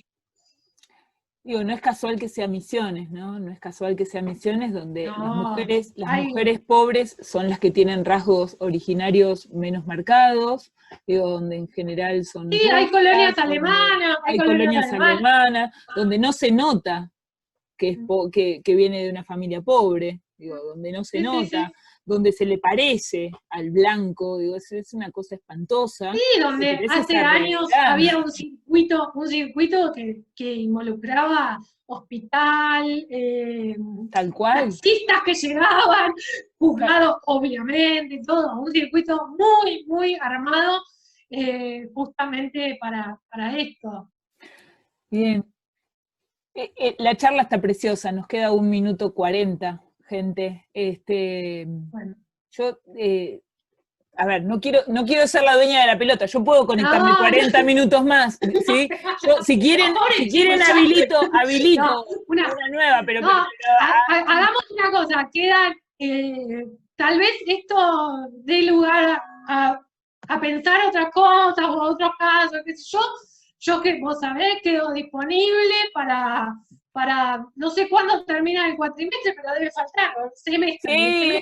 A: Digo, no es casual que sea Misiones, ¿no? No es casual que sea Misiones donde
B: No,
A: las mujeres pobres son las que tienen rasgos originarios menos marcados, digo, donde en general son...
B: Sí, hay colonias alemanas,
A: hay colonias alemanas, donde no se nota que, que viene de una familia pobre, digo, donde no se nota, sí. Donde se le parece al blanco, digo, es una cosa espantosa.
B: Sí, donde hace años había un circuito que involucraba hospital,
A: tal cual,
B: taxistas que llegaban, juzgados obviamente, todo, un circuito muy, muy armado justamente para esto.
A: Bien. La charla está preciosa, nos queda 1 minuto 40, gente. Bueno. Yo, a ver, no quiero ser la dueña de la pelota, yo puedo conectarme 40 minutos más, ¿sí? Yo, si quieren habilito una nueva, pero
B: hagamos una cosa, quedan, tal vez esto dé lugar a pensar otras cosas o otros casos, qué sé yo que vos sabés, quedo disponible para no sé cuándo termina el cuatrimestre, pero debe faltar, semestre.
A: Sí.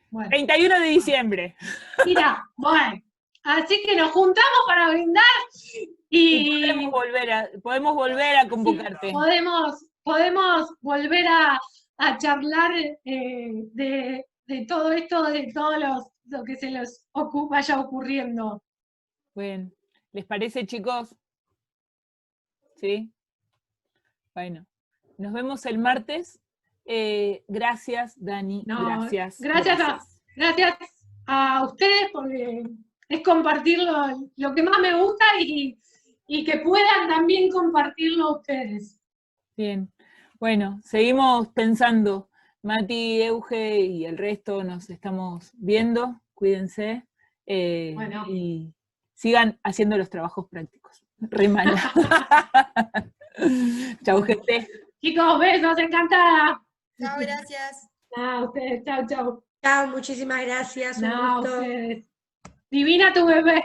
A: Bueno. 31 de diciembre.
B: Mira, bueno, así que nos juntamos para brindar y
A: podemos volver a convocarte.
B: Sí, podemos volver a charlar de todo esto, de todo lo que se les vaya ocurriendo.
A: Bueno, ¿les parece, chicos? ¿Sí? Bueno, nos vemos el martes. Gracias, Dani.
B: No,
A: gracias
B: a ustedes porque es compartir lo que más me gusta y que puedan también compartirlo ustedes.
A: Bien. Bueno, seguimos pensando. Mati, Euge y el resto nos estamos viendo. Cuídense.
B: Bueno.
A: Y sigan haciendo los trabajos prácticos. Re malo. Chau, gente.
B: Chicos, besos, encantada.
C: Chao, gracias.
B: A ustedes, chau.
C: Chao, muchísimas gracias. Un gusto.
B: Ustedes. Divina tu bebé.